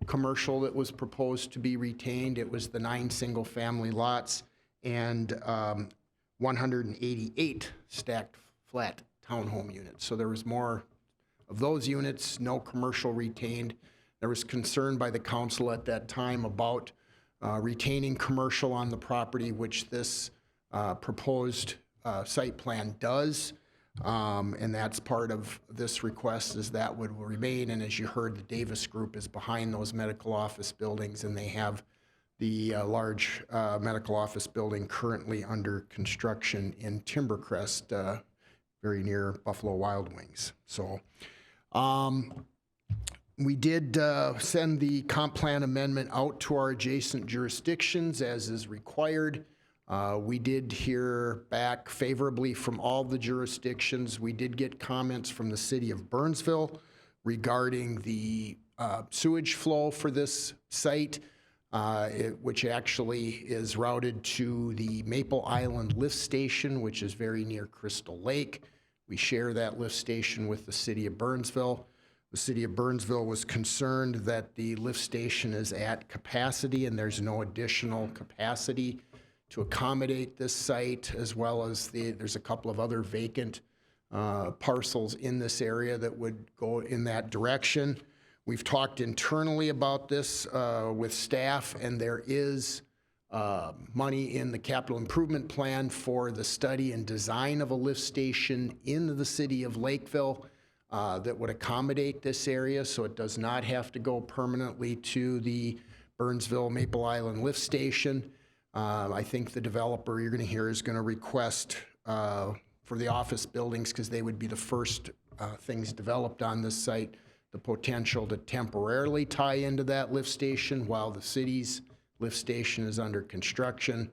commercial that was proposed to be retained. It was the 9 single-family lots and 188 stacked flat townhome units. So there was more of those units, no commercial retained. There was concern by the council at that time about retaining commercial on the property, which this proposed site plan does. And that's part of this request, is that would remain. And as you heard, the Davis Group is behind those medical office buildings, and they have the large medical office building currently under construction in Timbercrest, very near Buffalo Wild Wings. So we did send the comp plan amendment out to our adjacent jurisdictions as is required. We did hear back favorably from all the jurisdictions. We did get comments from the city of Burnsville regarding the sewage flow for this site, which actually is routed to the Maple Island lift station, which is very near Crystal Lake. We share that lift station with the city of Burnsville. The city of Burnsville was concerned that the lift station is at capacity and there's no additional capacity to accommodate this site, as well as there's a couple of other vacant parcels in this area that would go in that direction. We've talked internally about this with staff, and there is money in the capital improvement plan for the study and design of a lift station in the city of Lakeville that would accommodate this area, so it does not have to go permanently to the Burnsville Maple Island lift station. I think the developer you're going to hear is going to request for the office buildings, because they would be the first things developed on this site, the potential to temporarily tie into that lift station while the city's lift station is under construction,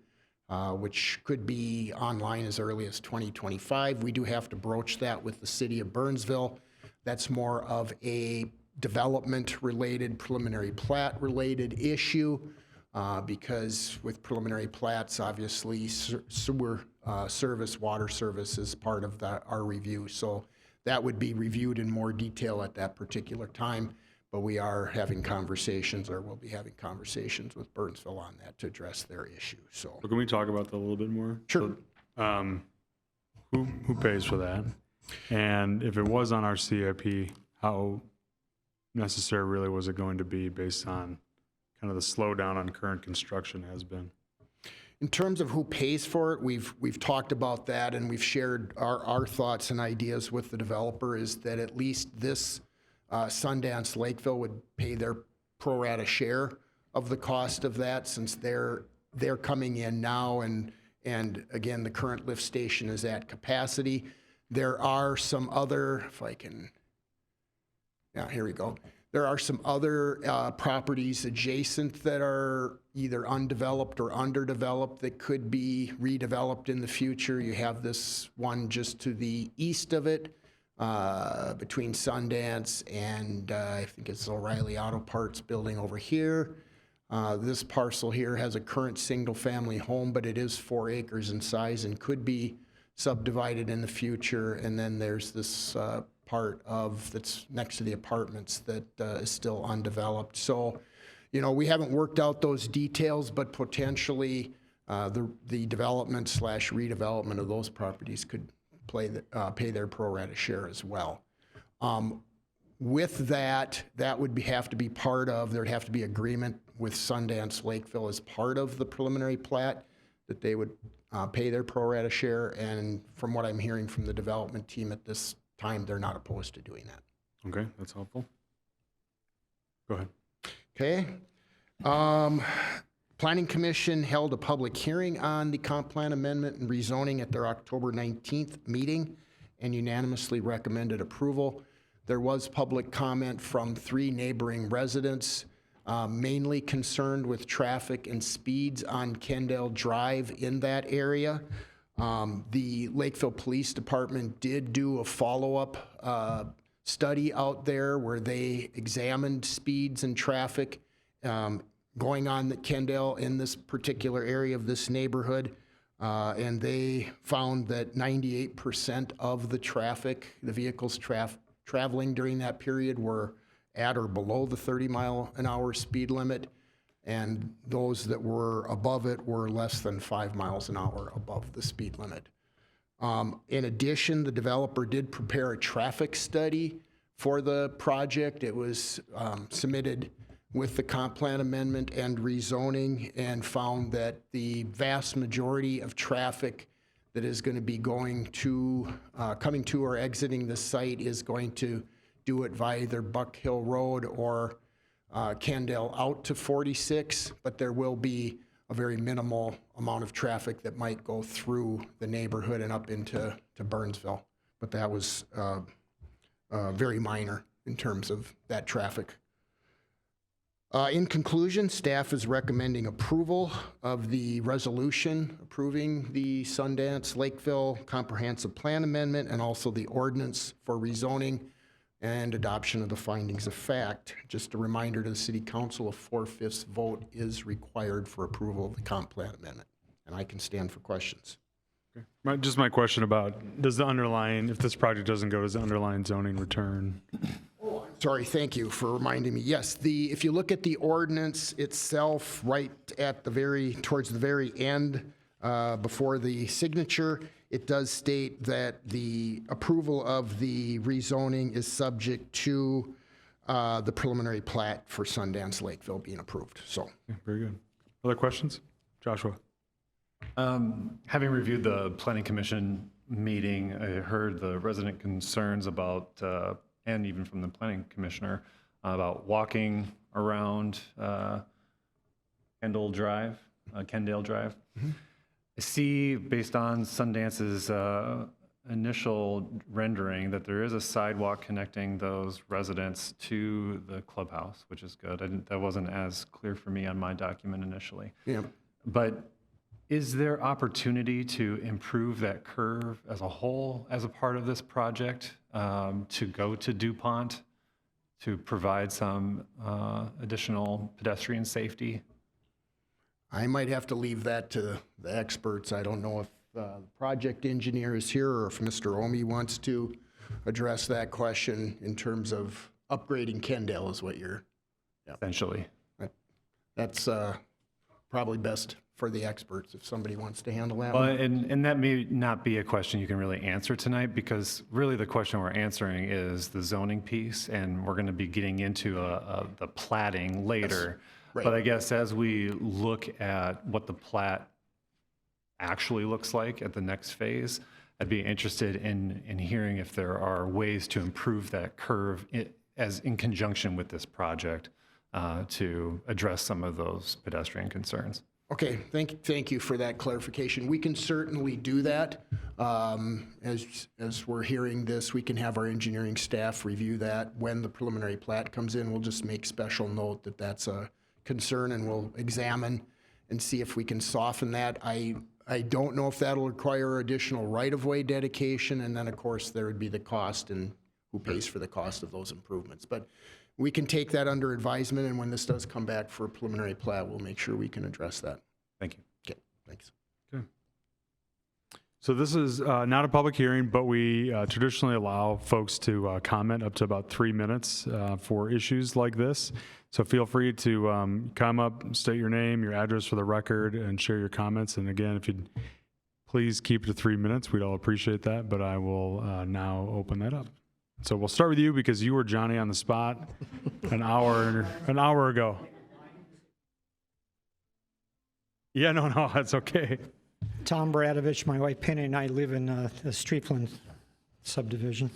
which could be online as early as 2025. We do have to broach that with the city of Burnsville. That's more of a development-related, preliminary plat-related issue, because with preliminary plats, obviously sewer service, water service is part of our review. So that would be reviewed in more detail at that particular time. But we are having conversations, or will be having conversations with Burnsville on that to address their issue. So Can we talk about that a little bit more? Sure. So, who pays for that? And if it was on our CIP, how necessary really was it going to be based on kind of the slowdown on current construction has been? In terms of who pays for it, we've talked about that, and we've shared our thoughts and ideas with the developer, is that at least this Sundance Lakeville would pay their pro rata share of the cost of that, since they're coming in now, and again, the current lift station is at capacity. There are some other, if I can, yeah, here we go. There are some other properties adjacent that are either undeveloped or underdeveloped that could be redeveloped in the future. You have this one just to the east of it, between Sundance and I think it's O'Reilly Auto Parts building over here. This parcel here has a current single-family home, but it is 4 acres in size and could be subdivided in the future. And then there's this part of that's next to the apartments that is still undeveloped. So, you know, we haven't worked out those details, but potentially the development / redevelopment of those properties could pay their pro rata share as well. With that would have to be part of, there'd have to be agreement with Sundance Lakeville as part of the preliminary plat that they would pay their pro rata share. And from what I'm hearing from the development team at this time, they're not opposed to doing that. Okay, that's helpful. Go ahead. Okay. Planning Commission held a public hearing on the comp plan amendment and rezoning at their October 19th meeting and unanimously recommended approval. There was public comment from 3 neighboring residents, mainly concerned with traffic and speeds on Kendall Drive in that area. The Lakeville Police Department did do a follow-up study out there where they examined speeds and traffic going on at Kendall in this particular area of this neighborhood. And they found that 98% of the traffic, the vehicles traveling during that period, were at or below the 30-mile-an-hour speed limit. And those that were above it were less than 5 miles an hour above the speed limit. In addition, the developer did prepare a traffic study for the project. It was submitted with the comp plan amendment and rezoning, and found that the vast majority of traffic that is going to be coming to or exiting the site is going to do it via either Buck Hill Road or Kendall out to 46, but there will be a very minimal amount of traffic that might go through the neighborhood and up into Burnsville. But that was very minor in terms of that traffic. In conclusion, staff is recommending approval of the resolution approving the Sundance Lakeville Comprehensive Plan Amendment and also the ordinance for rezoning and adoption of the findings of fact. Just a reminder to the City Council, a 4/5 vote is required for approval of the comp plan amendment. And I can stand for questions. Okay. Just my question about, does the underlying, if this project doesn't go, does the underlying zoning return? Sorry, thank you for reminding me. Yes, if you look at the ordinance itself, right at towards the very end, before the signature, it does state that the approval of the rezoning is subject to the preliminary plat for Sundance Lakeville being approved. So, Okay, very good. Other questions? Joshua? Having reviewed the Planning Commission meeting, I heard the resident concerns about, and even from the Planning Commissioner, about walking around Kendall Drive. I see, based on Sundance's initial rendering, that there is a sidewalk connecting those residents to the clubhouse, which is good. That wasn't as clear for me on my document initially. yeah. But is there opportunity to improve that curve as a whole as a part of this project, to go to DuPont to provide some additional pedestrian safety? I might have to leave that to the experts. I don't know if the project engineer is here or if Mr. Omi wants to address that question in terms of upgrading Kendall is what you're... Essentially. That's probably best for the experts, if somebody wants to handle that Well, one. and that may not be a question you can really answer tonight, because really the question we're answering is the zoning piece, and we're going to be getting into the platting later. right. But I guess as we look at what the plat actually looks like at the next phase, I'd be interested in hearing if there are ways to improve that curve in conjunction with this project to address some of those pedestrian concerns. Okay, thank you for that clarification. We can certainly do that. As we're hearing this, we can have our engineering staff review that. When the preliminary plat comes in, we'll just make special note that that's a concern, and we'll examine and see if we can soften that. I don't know if that'll require additional right-of-way dedication, and then, of course, there would be the cost and who pays for the cost of those improvements. But we can take that under advisement, and when this does come back for a preliminary plat, we'll make sure we can address that. Thank you. Okay, thanks. Okay. So this is not a public hearing, but we traditionally allow folks to comment up to about 3 minutes for issues like this. So feel free to come up, state your name, your address for the record, and share your comments. And again, if you'd please keep it to 3 minutes, we'd all appreciate that. But I will now open that up. So we'll start with you because you were Johnny on the spot an hour ago. Yeah, no, that's okay. Tom Bradovich, my wife Penny, and I live in the Streetland subdivision.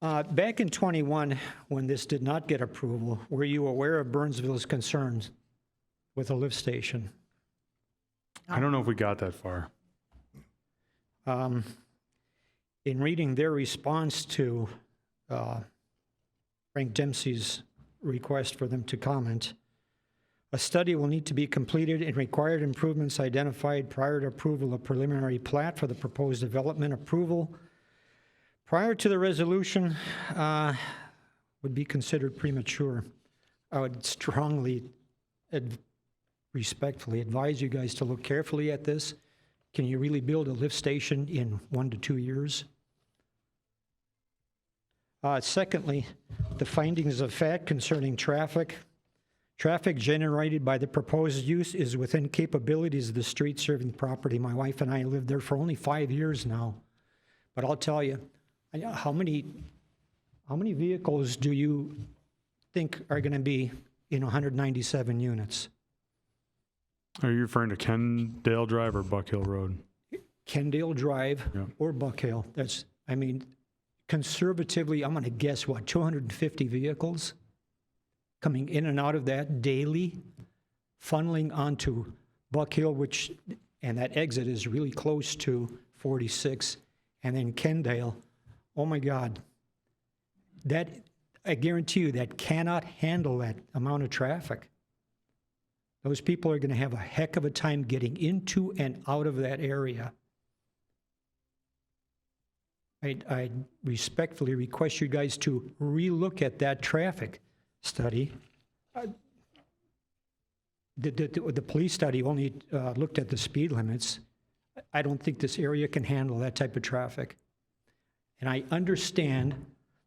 Back in 21, when this did not get approval, were you aware of Burnsville's concerns with a lift station? I don't know if we got that far. In reading their response to Frank Dempsey's request for them to comment, a study will need to be completed and required improvements identified prior to approval of preliminary plat for the proposed development. Approval prior to the resolution would be considered premature. I would strongly, respectfully advise you guys to look carefully at this. Can you really build a lift station in 1 to 2 years? Secondly, the findings of fact concerning traffic. Traffic generated by the proposed use is within capabilities of the street serving property. My wife and I lived there for only 5 years now. But I'll tell you, how many vehicles do you think are going to be in 197 units? Are you referring to Kendale Drive or Buck Hill Road? Kendale Drive or Buck Hill. That's, I mean, conservatively, I'm going to guess, 250 vehicles coming in and out of that daily, funneling onto Buck Hill, and that exit is really close to 46, and then Kendale. Oh my God. That, I guarantee you, that cannot handle that amount of traffic. Those people are going to have a heck of a time getting into and out of that area. I respectfully request you guys to relook at that traffic study. The police study only looked at the speed limits. I don't think this area can handle that type of traffic. And I understand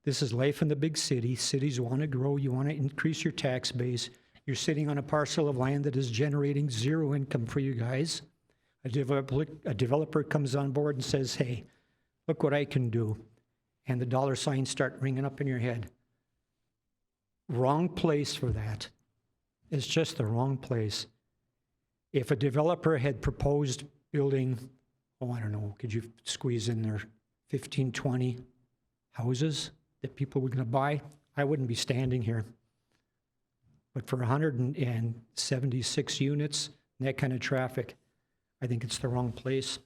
this is life in the big city. Cities want to grow. You want to increase your tax base. You're sitting on a parcel of land that is generating zero income for you guys. A developer comes on board and says, hey, look what I can do. And the dollar signs start ringing up in your head. Wrong place for that. It's just the wrong place. If a developer had proposed building, I don't know, could you squeeze in there 15, 20 houses that people were going to buy? I wouldn't be standing here. But for 176 units, and that kind of traffic, I think it's the wrong place.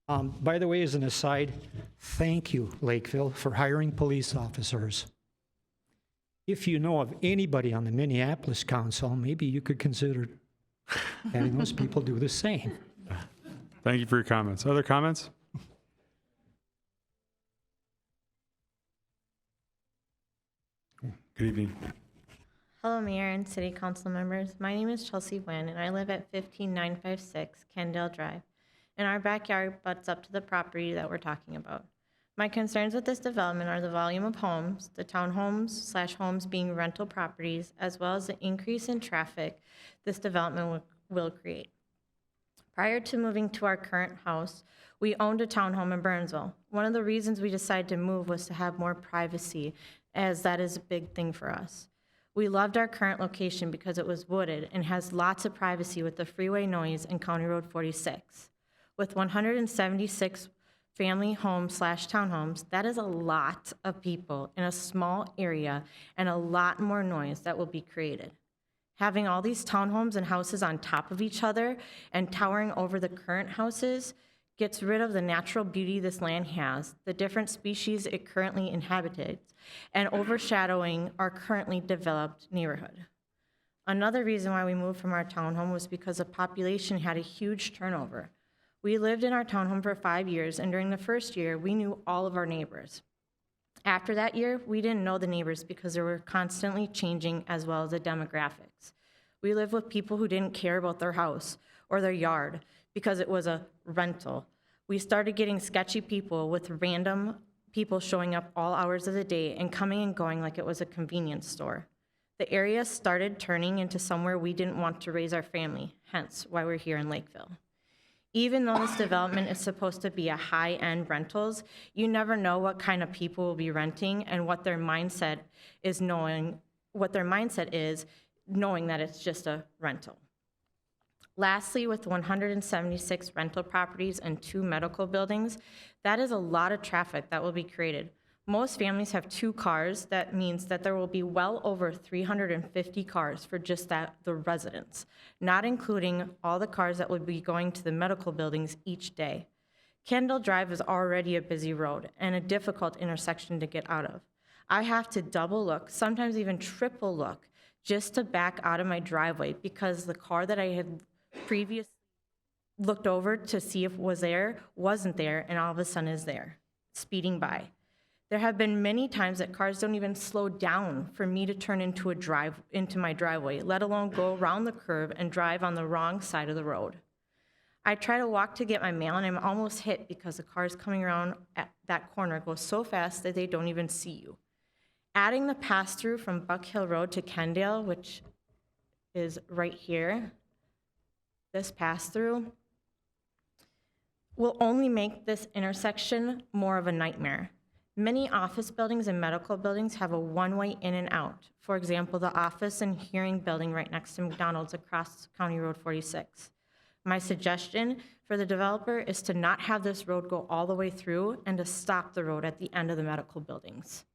By the way, as an aside, thank you, Lakeville, for hiring police officers. If you know of anybody on the Minneapolis Council, maybe you could consider having those people do the same. Thank you for your comments. Other comments? Good evening. Hello, Mayor and City Council members. My name is Chelsea Nguyen, and I live at 15956 Kendale Drive. And our backyard butts up to the property that we're talking about. My concerns with this development are the volume of homes, the townhomes/homes being rental properties, as well as the increase in traffic this development will create. Prior to moving to our current house, we owned a townhome in Burnsville. One of the reasons we decided to move was to have more privacy, as that is a big thing for us. We loved our current location because it was wooded and has lots of privacy with the freeway noise and County Road 46. With 176 family homes/townhomes, that is a lot of people in a small area and a lot more noise that will be created. Having all these townhomes and houses on top of each other and towering over the current houses gets rid of the natural beauty this land has, the different species it currently inhabits, and overshadowing our currently developed neighborhood. Another reason why we moved from our townhome was because the population had a huge turnover. We lived in our townhome for 5 years, and during the first year, we knew all of our neighbors. After that year, we didn't know the neighbors because they were constantly changing, as well as the demographics. We lived with people who didn't care about their house or their yard because it was a rental. We started getting sketchy people with random people showing up all hours of the day and coming and going like it was a convenience store. The area started turning into somewhere we didn't want to raise our family, hence why we're here in Lakeville. Even though this development is supposed to be a high-end rentals, you never know what kind of people will be renting and what their mindset is knowing that it's just a rental. Lastly, with 176 rental properties and 2 medical buildings, that is a lot of traffic that will be created. Most families have 2 cars. That means that there will be well over 350 cars for just the residents, not including all the cars that would be going to the medical buildings each day. Kendall Drive is already a busy road and a difficult intersection to get out of. I have to double look, sometimes even triple look, just to back out of my driveway because the car that I had previously looked over to see if it was there wasn't there, and all of a sudden is there, speeding by. There have been many times that cars don't even slow down for me to turn into my driveway, let alone go around the curve and drive on the wrong side of the road. I try to walk to get my mail, and I'm almost hit because the cars coming around at that corner go so fast that they don't even see you. Adding the pass-through from Buck Hill Road to Kendale, which is right here, this pass-through, will only make this intersection more of a nightmare. Many office buildings and medical buildings have a one-way in and out. For example, the office and hearing building right next to McDonald's across County Road 46. My suggestion for the developer is to not have this road go all the way through and to stop the road at the end of the medical buildings.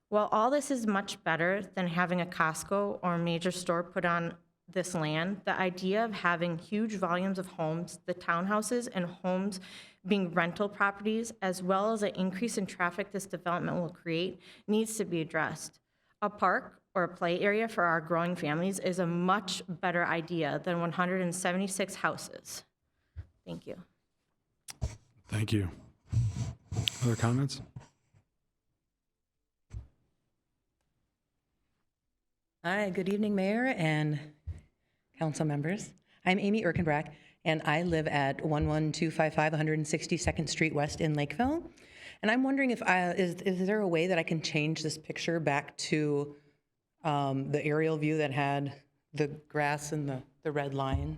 While all this is much better than having a Costco or a major store put on this land, the idea of having huge volumes of homes, the townhouses and homes being rental properties, as well as an increase in traffic this development will create, needs to be addressed. A park or a play area for our growing families is a much better idea than 176 houses. Thank you. Thank you. Other comments? Hi, good evening, Mayor and council members. I'm Amy Erkenbrack, and I live at 11255 162nd Street West in Lakeville. And I'm wondering if is there a way that I can change this picture back to the aerial view that had the grass and the red line?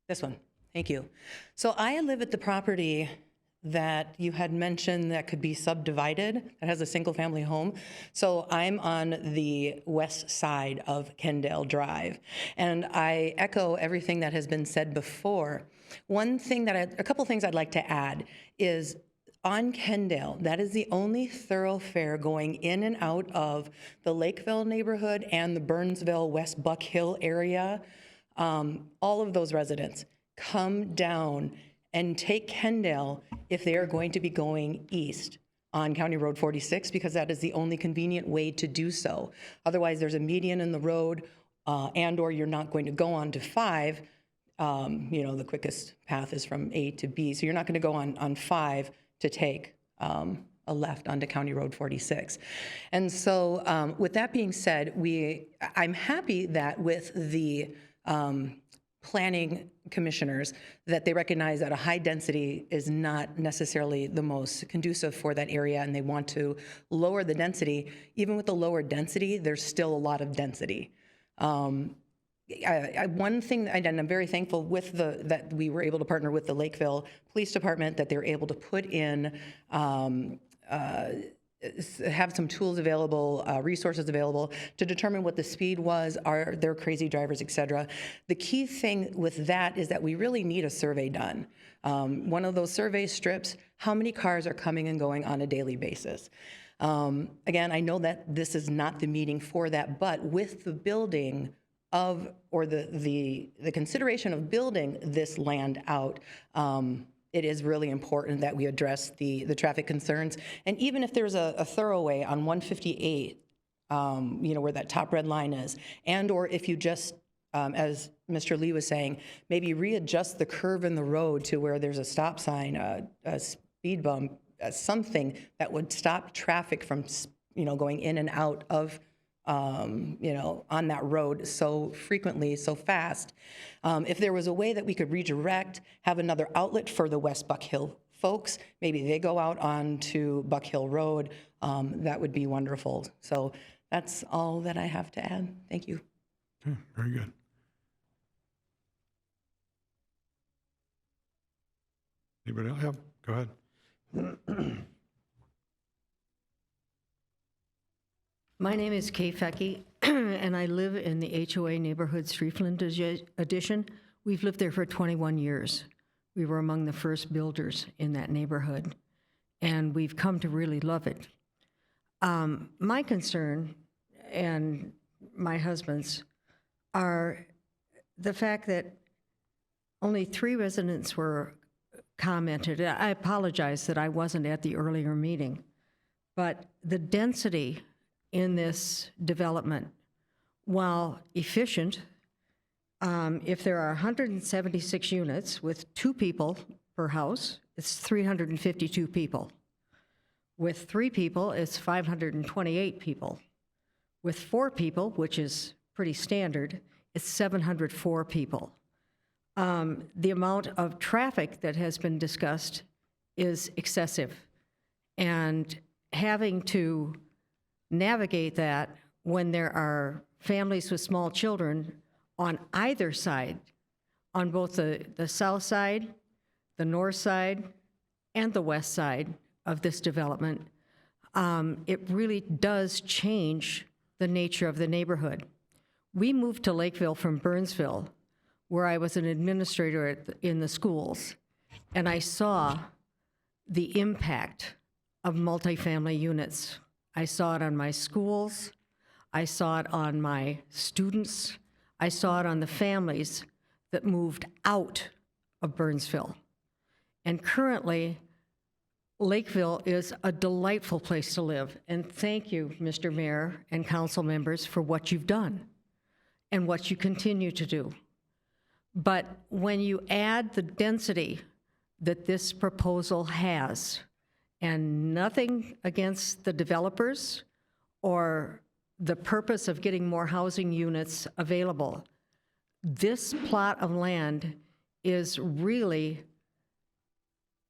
This one, thank you. So I live at the property that you had mentioned that could be subdivided, that has a single-family home. So I'm on the west side of Kendale Drive, and I echo everything that has been said before. A couple things I'd like to add is on Kendale, that is the only thoroughfare going in and out of the Lakeville neighborhood and the Burnsville, West Buck Hill area. All of those residents come down and take Kendale if they are going to be going east on County Road 46, because that is the only convenient way to do so. Otherwise, there's a median in the road, and or you're not going to go on to 5. The quickest path is from A to B, so you're not going to go on 5 to take a left onto County Road 46. And so with that being said, I'm happy that with the planning commissioners that they recognize that a high density is not necessarily the most conducive for that area, and they want to lower the density. Even with the lower density, there's still a lot of density. One thing, and I'm very thankful with that we were able to partner with the Lakeville Police Department, that they were able to put in have some tools available, resources available to determine what the speed was, are there crazy drivers, et cetera. The key thing with that is that we really need a survey done. One of those survey strips, how many cars are coming and going on a daily basis? Again, I know that this is not the meeting for that, but with the building of, or the consideration of building this land out, it is really important that we address the traffic concerns. And even if there's a thoroughway on 158, where that top red line is, and or if you just, as Mr. Lee was saying, maybe readjust the curve in the road to where there's a stop sign, a speed bump, something that would stop traffic from, going in and out of on that road so frequently, so fast. If there was a way that we could redirect, have another outlet for the West Buck Hill folks, maybe they go out onto Buck Hill Road, that would be wonderful. So that's all that I have to add. Thank you. Okay, very good. Anybody else? Yeah, go ahead. My name is Kay Fecky, and I live in the HOA neighborhood Streetland Edition. We've lived there for 21 years. We were among the first builders in that neighborhood, and we've come to really love it. My concern, and my husband's, are the fact that only 3 residents were commented. I apologize that I wasn't at the earlier meeting, but the density in this development, while efficient, if there are 176 units with 2 people per house, it's 352 people. With 3 people, it's 528 people. With 4 people, which is pretty standard, it's 704 people. The amount of traffic that has been discussed is excessive, and having to navigate that when there are families with small children on either side, on both the south side, the north side, and the west side of this development, it really does change the nature of the neighborhood. We moved to Lakeville from Burnsville, where I was an administrator in the schools, and I saw the impact of multifamily units. I saw it on my schools, I saw it on my students, I saw it on the families that moved out of Burnsville. And currently, Lakeville is a delightful place to live. And thank you, Mr. Mayor and council members, for what you've done and what you continue to do. But when you add the density that this proposal has, and nothing against the developers or the purpose of getting more housing units available, this plot of land is really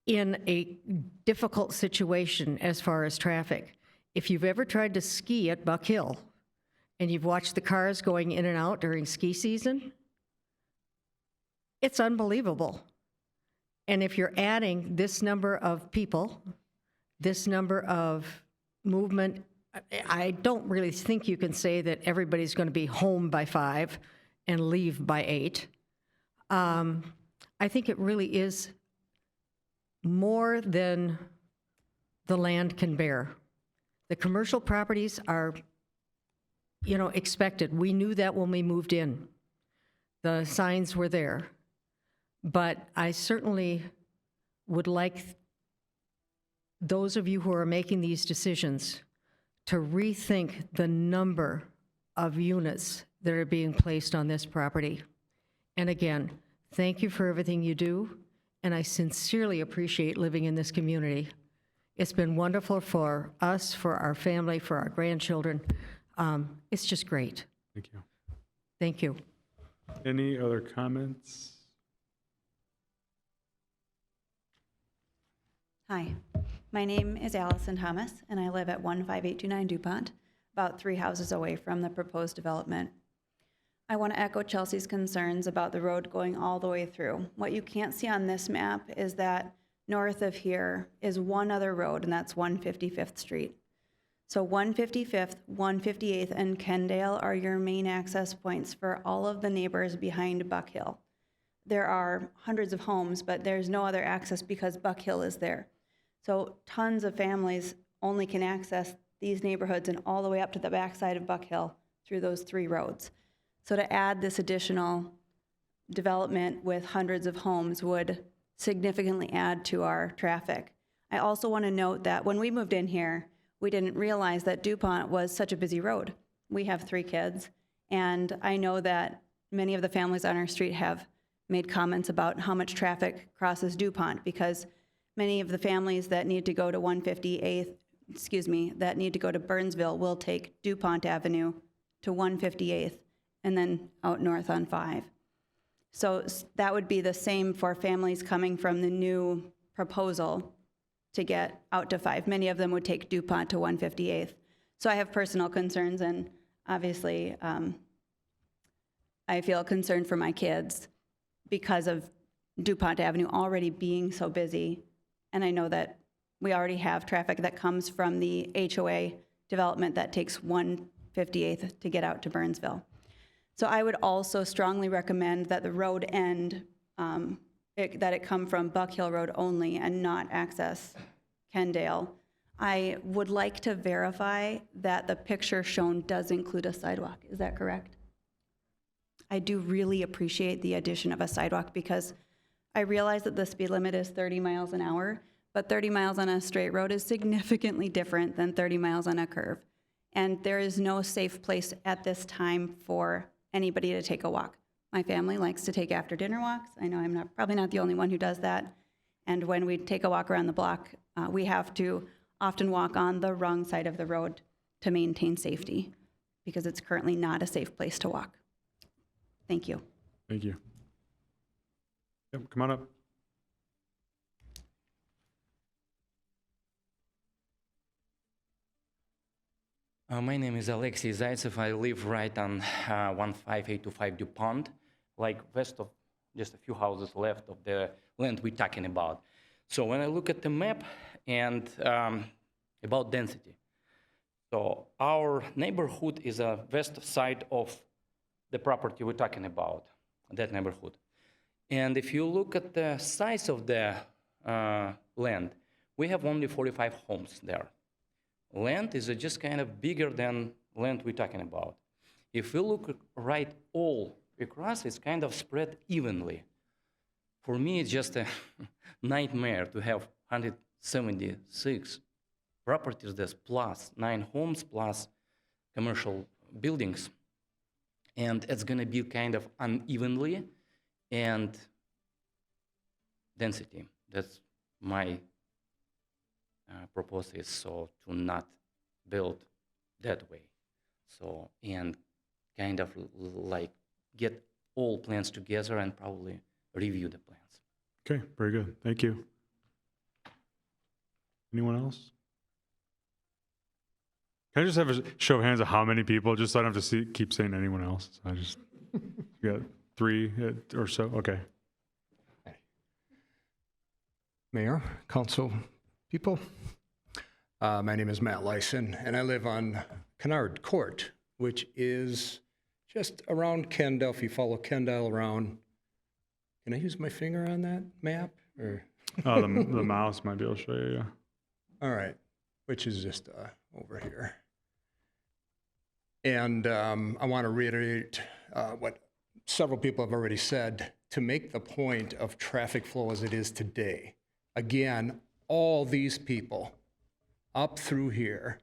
in a difficult situation as far as traffic. If you've ever tried to ski at Buck Hill and you've watched the cars going in and out during ski season, it's unbelievable. And if you're adding this number of people, this number of movement, I don't really think you can say that everybody's going to be home by 5 and leave by 8. I think it really is more than the land can bear. The commercial properties are, expected. We knew that when we moved in. The signs were there. But I certainly would like those of you who are making these decisions to rethink the number of units that are being placed on this property. And again, thank you for everything you do, and I sincerely appreciate living in this community. It's been wonderful for us, for our family, for our grandchildren. It's just great. Thank you. Thank you. Any other comments? Hi, my name is Allison Thomas, and I live at 15829 DuPont, about 3 houses away from the proposed development. I want to echo Chelsea's concerns about the road going all the way through. What you can't see on this map is that north of here is one other road, and that's 155th Street. So 155th, 158th, and Kendale are your main access points for all of the neighbors behind Buck Hill. There are hundreds of homes, but there's no other access because Buck Hill is there. So tons of families only can access these neighborhoods and all the way up to the backside of Buck Hill through those 3 roads. So to add this additional development with hundreds of homes would significantly add to our traffic. I also want to note that when we moved in here, we didn't realize that DuPont was such a busy road. We have 3 kids, and I know that many of the families on our street have made comments about how much traffic crosses DuPont because many of the families that need to go to 158th, that need to go to Burnsville will take DuPont Avenue to 158th and then out north on 5. So that would be the same for families coming from the new proposal to get out to 5. Many of them would take DuPont to 158th. So I have personal concerns, and obviously I feel concerned for my kids because of DuPont Avenue already being so busy. And I know that we already have traffic that comes from the HOA development that takes 158th to get out to Burnsville. So I would also strongly recommend that the road end, that it come from Buck Hill Road only and not access Kendale. I would like to verify that the picture shown does include a sidewalk. Is that correct? I do really appreciate the addition of a sidewalk because I realize that the speed limit is 30 miles an hour, but 30 miles on a straight road is significantly different than 30 miles on a curve. And there is no safe place at this time for anybody to take a walk. My family likes to take after dinner walks. I know I'm probably not the only one who does that. And when we take a walk around the block, we have to often walk on the wrong side of the road to maintain safety because it's currently not a safe place to walk. Thank you. Thank you. Yep, come on up. My name is Alexei Zaitsev. I live right on 15825 DuPont, like west of just a few houses left of the land we're talking about. So when I look at the map and about density, so our neighborhood is a west side of the property we're talking about, that neighborhood. And if you look at the size of the land, we have only 45 homes there. Land is just kind of bigger than land we're talking about. If we look right all across, it's kind of spread evenly. For me, it's just a nightmare to have 176 properties, that's plus 9 homes, plus commercial buildings. And it's gonna be kind of unevenly and density. That's my proposal is so to not build that way. So, and kind of like get all plans together and probably review the plans. Okay, very good. Thank you. Anyone else? Can I just have a show of hands of how many people, just so I don't have to keep saying anyone else? I just got 3 or so. Okay. Mayor, council people, my name is Matt Lyson, and I live on Kennard Court, which is just around Kendall. If you follow Kendall around, can I use my finger on that map? Or Oh, the mouse might be able to show you, yeah. all right, which is just over here. And I want to reiterate what several people have already said to make the point of traffic flow as it is today. Again, all these people up through here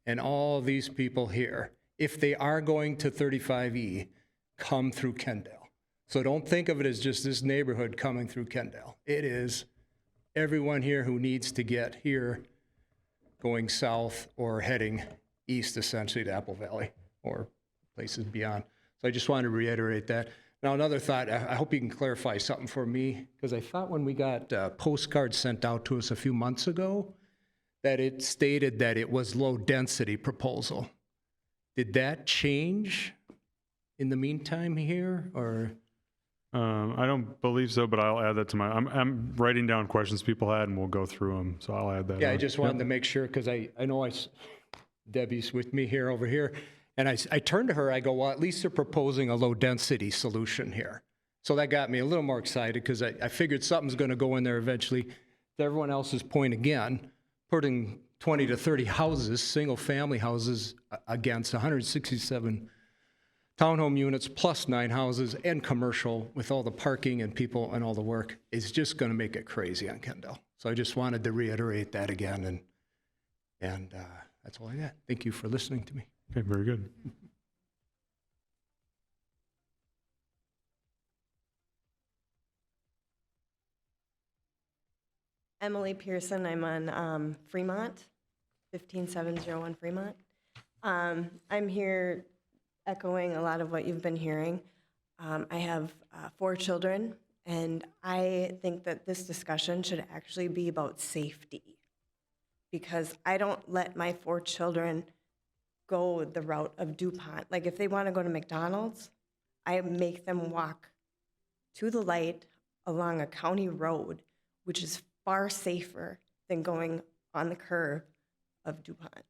and all these people here, if they are going to 35E, come through Kendall. So don't think of it as just this neighborhood coming through Kendall. It is everyone here who needs to get here going south or heading east, essentially, to Apple Valley or places beyond. So I just wanted to reiterate that. Now, another thought, I hope you can clarify something for me, because I thought when we got postcards sent out to us a few months ago, that it stated that it was low-density proposal. Did that change in the meantime here, or? I don't believe so, but I'll add that to I'm writing down questions people had, and we'll go through them, so I'll add that Yeah, on. I just wanted to make sure, because I know Debbie's with me here over here, and I turned to her, I go, well, at least they're proposing a low-density solution here. So that got me a little more excited, because I figured something's going to go in there eventually. To everyone else's point again, putting 20 to 30 houses, single-family houses, against 167 townhome units plus 9 houses and commercial with all the parking and people and all the work is just going to make it crazy on Kendall. So I just wanted to reiterate that again, and that's all I got. Thank you for listening to me. Okay, very good. Emily Pearson, I'm on Fremont, 15701 Fremont. I'm here echoing a lot of what you've been hearing. I have 4 children, and I think that this discussion should actually be about safety, because I don't let my 4 children go the route of DuPont. Like, if they want to go to McDonald's, I make them walk to the light along a county road, which is far safer than going on the curb of DuPont.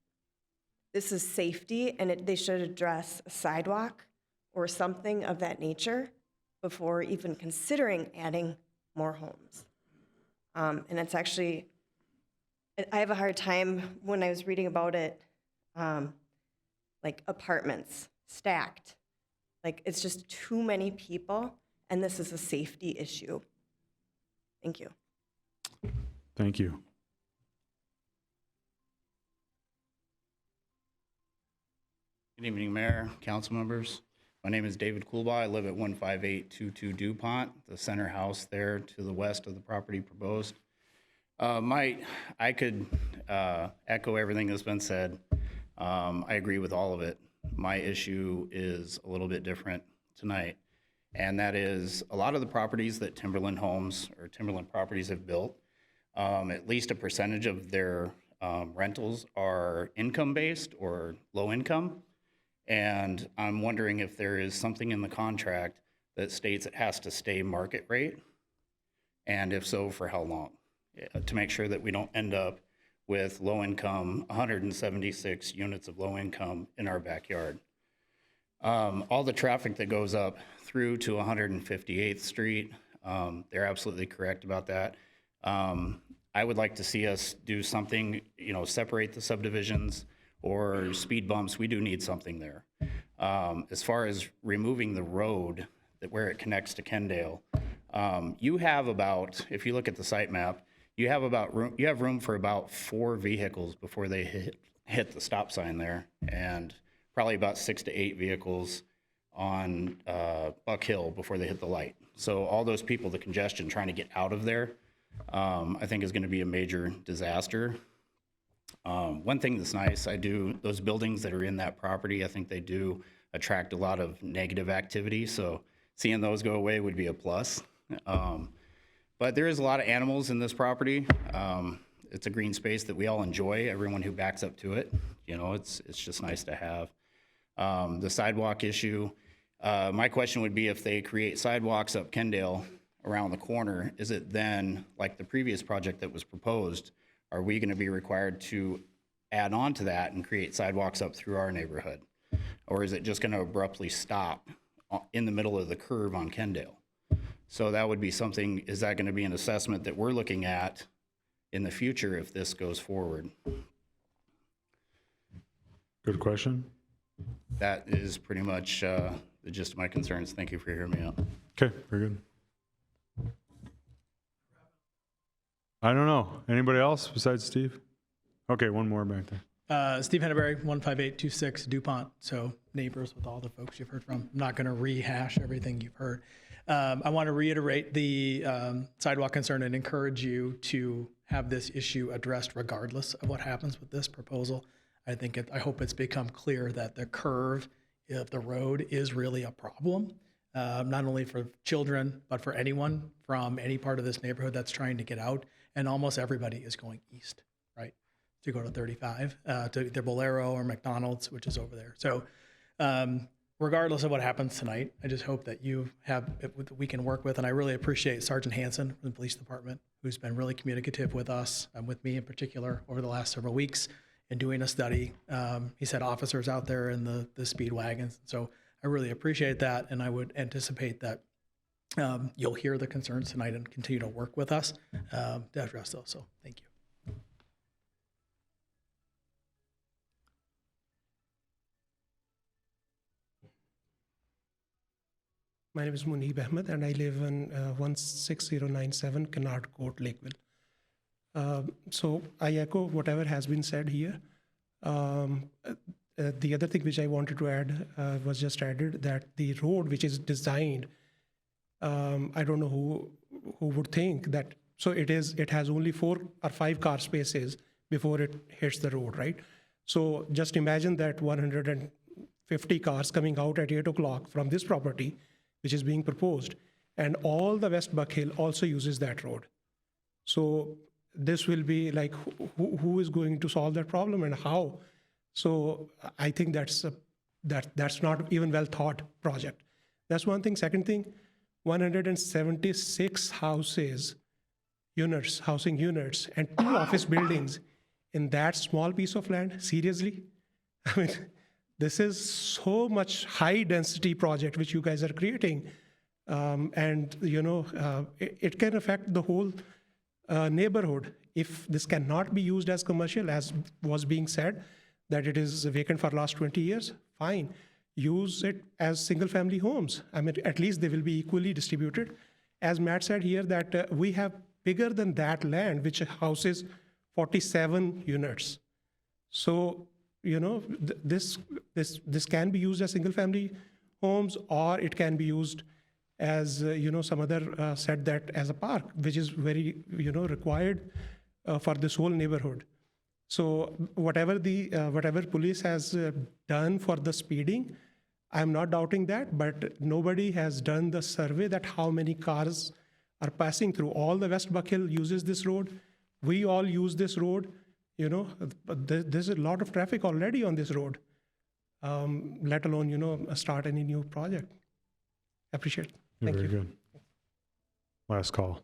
This is safety, and they should address a sidewalk or something of that nature before even considering adding more homes. And it's actually, I have a hard time when I was reading about it, like apartments stacked. Like, it's just too many people, and this is a safety issue. Thank you. Thank you. Good evening, Mayor, council members. My name is David Coolbaugh. I live at 15822 DuPont, the center house there to the west of the property proposed. I could echo everything that's been said. I agree with all of it. My issue is a little bit different tonight, and that is a lot of the properties that Timberland Homes or Timberland Properties have built, at least a percentage of their rentals are income-based or low income. And I'm wondering if there is something in the contract that states it has to stay market rate, and if so, for how long, to make sure that we don't end up with low income, 176 units of low income in our backyard. All the traffic that goes up through to 158th Street, they're absolutely correct about that. I would like to see us do something, separate the subdivisions or speed bumps. We do need something there. As far as removing the road where it connects to Kendale, you have about, if you look at the site map, you have room for about 4 vehicles before they hit the stop sign there, and probably about 6 to 8 vehicles on Buck Hill before they hit the light. So all those people, the congestion trying to get out of there, I think is going to be a major disaster. One thing that's nice, those buildings that are in that property, I think they do attract a lot of negative activity, so seeing those go away would be a plus. But there is a lot of animals in this property. It's a green space that we all enjoy, everyone who backs up to it. It's just nice to have. The sidewalk issue, my question would be, if they create sidewalks up Kendale around the corner, is it then, like the previous project that was proposed, are we going to be required to add on to that and create sidewalks up through our neighborhood? Or is it just going to abruptly stop in the middle of the curve on Kendale? So that would be something, is that going to be an assessment that we're looking at in the future if this goes forward? Good question. That is pretty much the gist of my concerns. Thank you for hearing me out. Okay, very good. I don't know. Anybody else besides Steve? Okay, one more back there. Steve Henneberry, 15826 DuPont, so neighbors with all the folks you've heard from. I'm not going to rehash everything you've heard. I want to reiterate the sidewalk concern and encourage you to have this issue addressed regardless of what happens with this proposal. I hope it's become clear that the curve of the road is really a problem. not only for children, but for anyone from any part of this neighborhood that's trying to get out. And almost everybody is going east, right, to go to 35, to either Bolero or McDonald's, which is over there. So regardless of what happens tonight, I just hope that you have, we can work with, and I really appreciate Sergeant Hansen from the police department, who's been really communicative with us, with me in particular, over the last several weeks in doing a study. He's had officers out there in the speed wagons. So I really appreciate that, and I would anticipate that you'll hear the concerns tonight and continue to work with us to address those. So thank you. My name is Munib Ahmed, and I live in 16097 Kennard Court, Lakeville. So I echo whatever has been said here. The other thing which I wanted to add was just added that the road which is designed, I don't know who would think that, so it has only 4 or 5 car spaces before it hits the road, right? So just imagine that 150 cars coming out at 8 o'clock from this property, which is being proposed, and all the West Buck Hill also uses that road. So this will be like, who is going to solve that problem and how? So I think that's not even well thought project. That's one thing. Second thing, 176 housing units, and 2 office buildings in that small piece of land. Seriously, I mean, this is so much high density project which you guys are creating, and it can affect the whole neighborhood. If this cannot be used as commercial, as was being said, that it is vacant for last 20 years, fine. Use it as single family homes. I mean, at least they will be equally distributed. As Matt said here, that we have bigger than that land, which houses 47 units. So, this can be used as single family homes, or it can be used as, some other said that as a park, which is very, required for this whole neighborhood. So whatever police has done for the speeding, I'm not doubting that, but nobody has done the survey that how many cars are passing through. All the West Buck Hill uses this road. We all use this road. There's a lot of traffic already on this road, let alone, start any new project. Appreciate it. Thank you. Very good. Last call.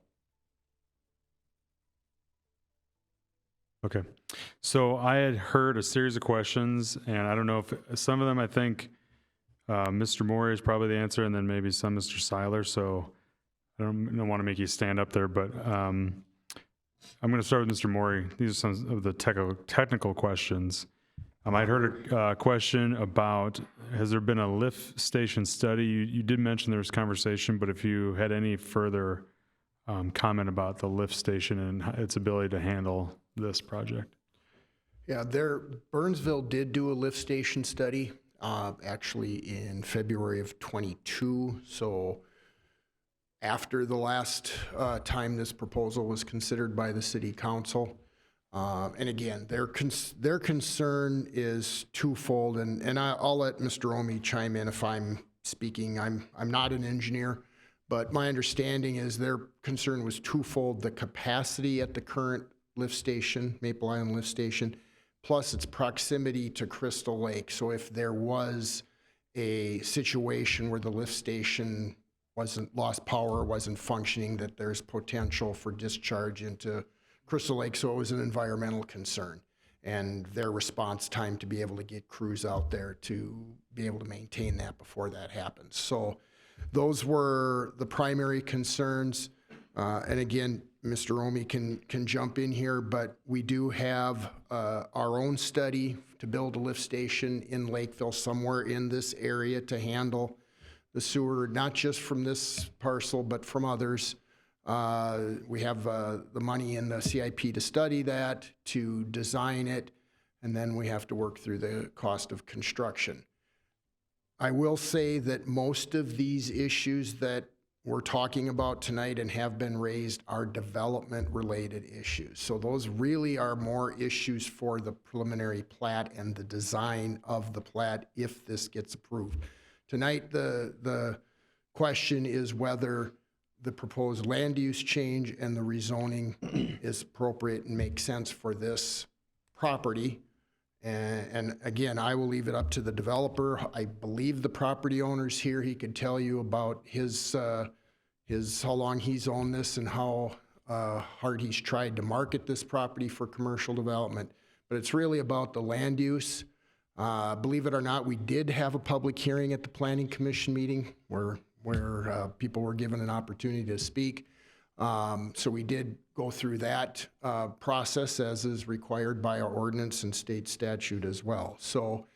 Okay. So I had heard a series of questions, and I don't know if some of them, I think Mr. Moore is probably the answer, and then maybe some Mr. Seiler. So I don't want to make you stand up there, but I'm going to start with Mr. Morey. These are some of the technical questions. I'd heard a question about, has there been a lift station study? You did mention there was conversation, but if you had any further comment about the lift station and its ability to handle this project. Yeah, Burnsville did do a lift station study, actually in February of 22. So after the last time this proposal was considered by the city council. And again, their concern is twofold, and I'll let Mr. Omi chime in if I'm speaking. I'm not an engineer, but my understanding is their concern was twofold: the capacity at the current lift station, Maple Island lift station, plus its proximity to Crystal Lake. So if there was a situation where the lift station lost power, wasn't functioning, that there's potential for discharge into Crystal Lake. So it was an environmental concern, and their response time to be able to get crews out there to be able to maintain that before that happens. So those were the primary concerns. And again, Mr. Omi can jump in here, but we do have our own study to build a lift station in Lakeville, somewhere in this area, to handle the sewer, not just from this parcel, but from others. We have the money in the CIP to study that, to design it, and then we have to work through the cost of construction. I will say that most of these issues that we're talking about tonight and have been raised are development-related issues. So those really are more issues for the preliminary plat and the design of the plat if this gets approved. Tonight, the question is whether the proposed land use change and the rezoning is appropriate and makes sense for this property. And again, I will leave it up to the developer. I believe the property owner's here. He could tell you about his how long he's owned this and how hard he's tried to market this property for commercial development. But it's really about the land use. Believe it or not, we did have a public hearing at the Planning Commission meeting where people were given an opportunity to speak. So we did go through that process as is required by our ordinance and state statute as well. So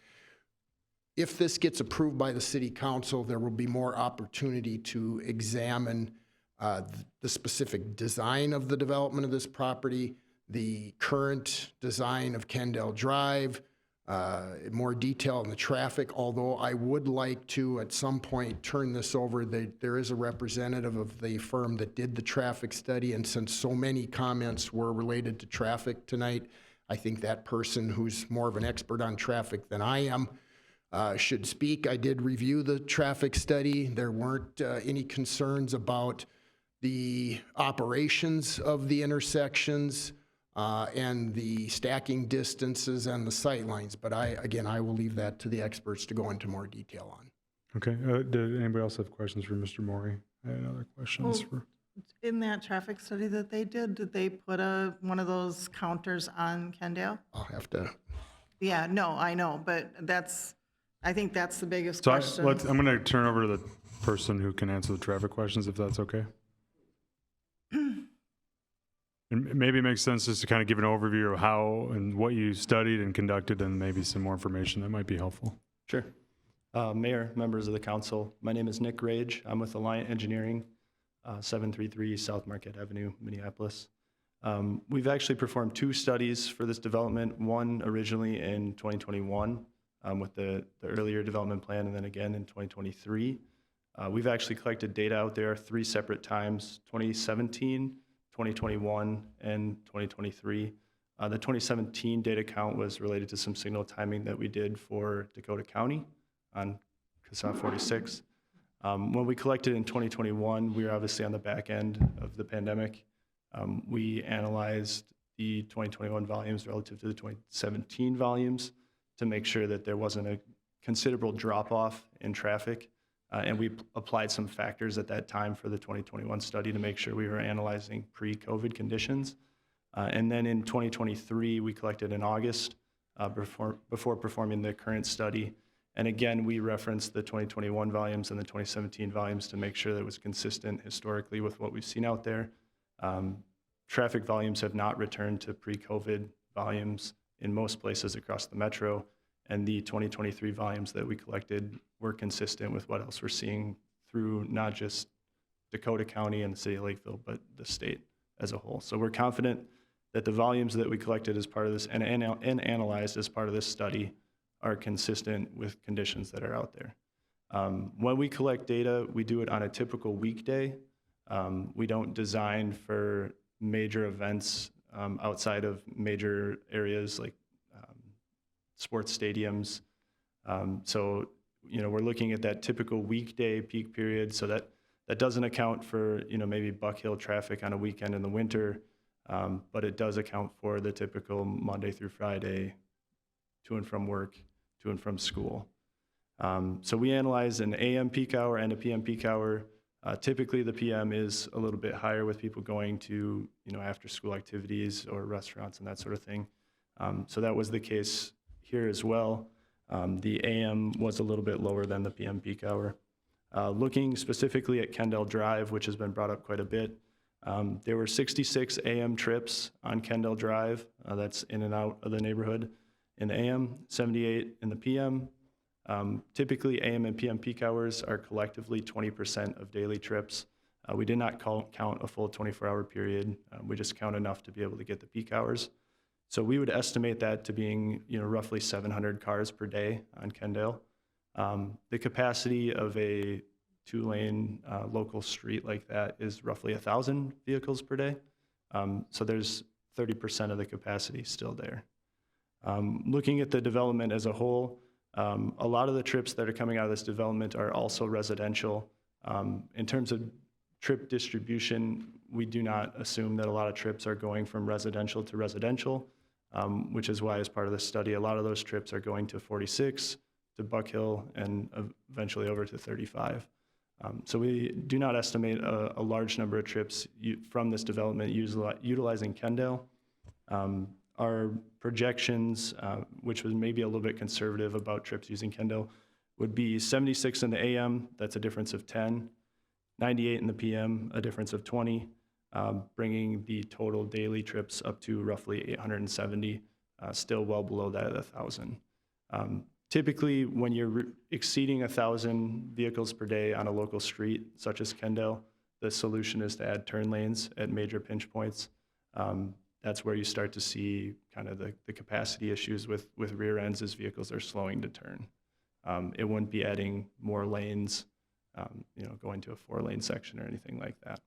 if this gets approved by the City Council, there will be more opportunity to examine the specific design of the development of this property, the current design of Kendall Drive, more detail on the traffic, although I would like to, at some point, turn this over. There is a representative of the firm that did the traffic study, and since so many comments were related to traffic tonight, I think that person, who's more of an expert on traffic than I am, should speak. I did review the traffic study. There weren't any concerns about the operations of the intersections, and the stacking distances and the sight lines. But I will leave that to the experts to go into more detail on. Okay. Did anybody else have questions for Mr. Maury? I had other questions for. In that traffic study that they did they put one of those counters on Kendall? I'll have to. Yeah, no, I know, but I think that's the biggest So question. I'm going to turn over to the person who can answer the traffic questions, if that's okay. And maybe it makes sense just to kind of give an overview of how and what you studied and conducted, and maybe some more information that might be helpful. Sure. Mayor, members of the council, my name is Nick Rage. I'm with Alliant Engineering, 733 South Marquette Avenue, Minneapolis. We've actually performed 2 studies for this development, one originally in 2021 with the earlier development plan, and then again in 2023. We've actually collected data out there 3 separate times, 2017, 2021, and 2023. The 2017 data count was related to some signal timing that we did for Dakota County on CASA 46. When we collected in 2021, we were obviously on the back end of the pandemic. We analyzed the 2021 volumes relative to the 2017 volumes to make sure that there wasn't a considerable drop-off in traffic. And we applied some factors at that time for the 2021 study to make sure we were analyzing pre-COVID conditions. And then in 2023, we collected in August before performing the current study. And again, we referenced the 2021 volumes and the 2017 volumes to make sure that it was consistent historically with what we've seen out there. Traffic volumes have not returned to pre-COVID volumes in most places across the metro. And the 2023 volumes that we collected were consistent with what else we're seeing through not just Dakota County and the city of Lakeville, but the state as a whole. So we're confident that the volumes that we collected as part of this and analyzed as part of this study are consistent with conditions that are out there. When we collect data, we do it on a typical weekday. We don't design for major events outside of major areas like sports stadiums. So, we're looking at that typical weekday peak period. So that doesn't account for, maybe Buck Hill traffic on a weekend in the winter, but it does account for the typical Monday through Friday to and from work, to and from school. So we analyze an AM peak hour and a PM peak hour. Typically the PM is a little bit higher with people going to, after school activities or restaurants and that sort of thing. So that was the case here as well. The AM was a little bit lower than the PM peak hour. Looking specifically at Kendall Drive, which has been brought up quite a bit, there were 66 AM trips on Kendall Drive. That's in and out of the neighborhood in the AM, 78 in the PM. Typically, AM and PM peak hours are collectively 20% of daily trips. We did not count a full 24-hour period. We just count enough to be able to get the peak hours. So we would estimate that to being, roughly 700 cars per day on Kendall. The capacity of a 2-lane local street like that is roughly 1,000 vehicles per day. So there's 30% of the capacity still there. Looking at the development as a whole, a lot of the trips that are coming out of this development are also residential. In terms of trip distribution, we do not assume that a lot of trips are going from residential to residential, which is why as part of this study, a lot of those trips are going to 46, to Buck Hill, and eventually over to 35. So we do not estimate a large number of trips from this development utilizing Kendale. Our projections, which was maybe a little bit conservative about trips using Kendale, would be 76 in the AM, that's a difference of 10, 98 in the PM, a difference of 20, bringing the total daily trips up to roughly 870, still well below that at 1,000. Typically, when you're exceeding 1,000 vehicles per day on a local street, such as Kendale, the solution is to add turn lanes at major pinch points. That's where you start to see kind of the capacity issues with rear ends as vehicles are slowing to turn. It wouldn't be adding more lanes, going to a 4-lane section or anything like that.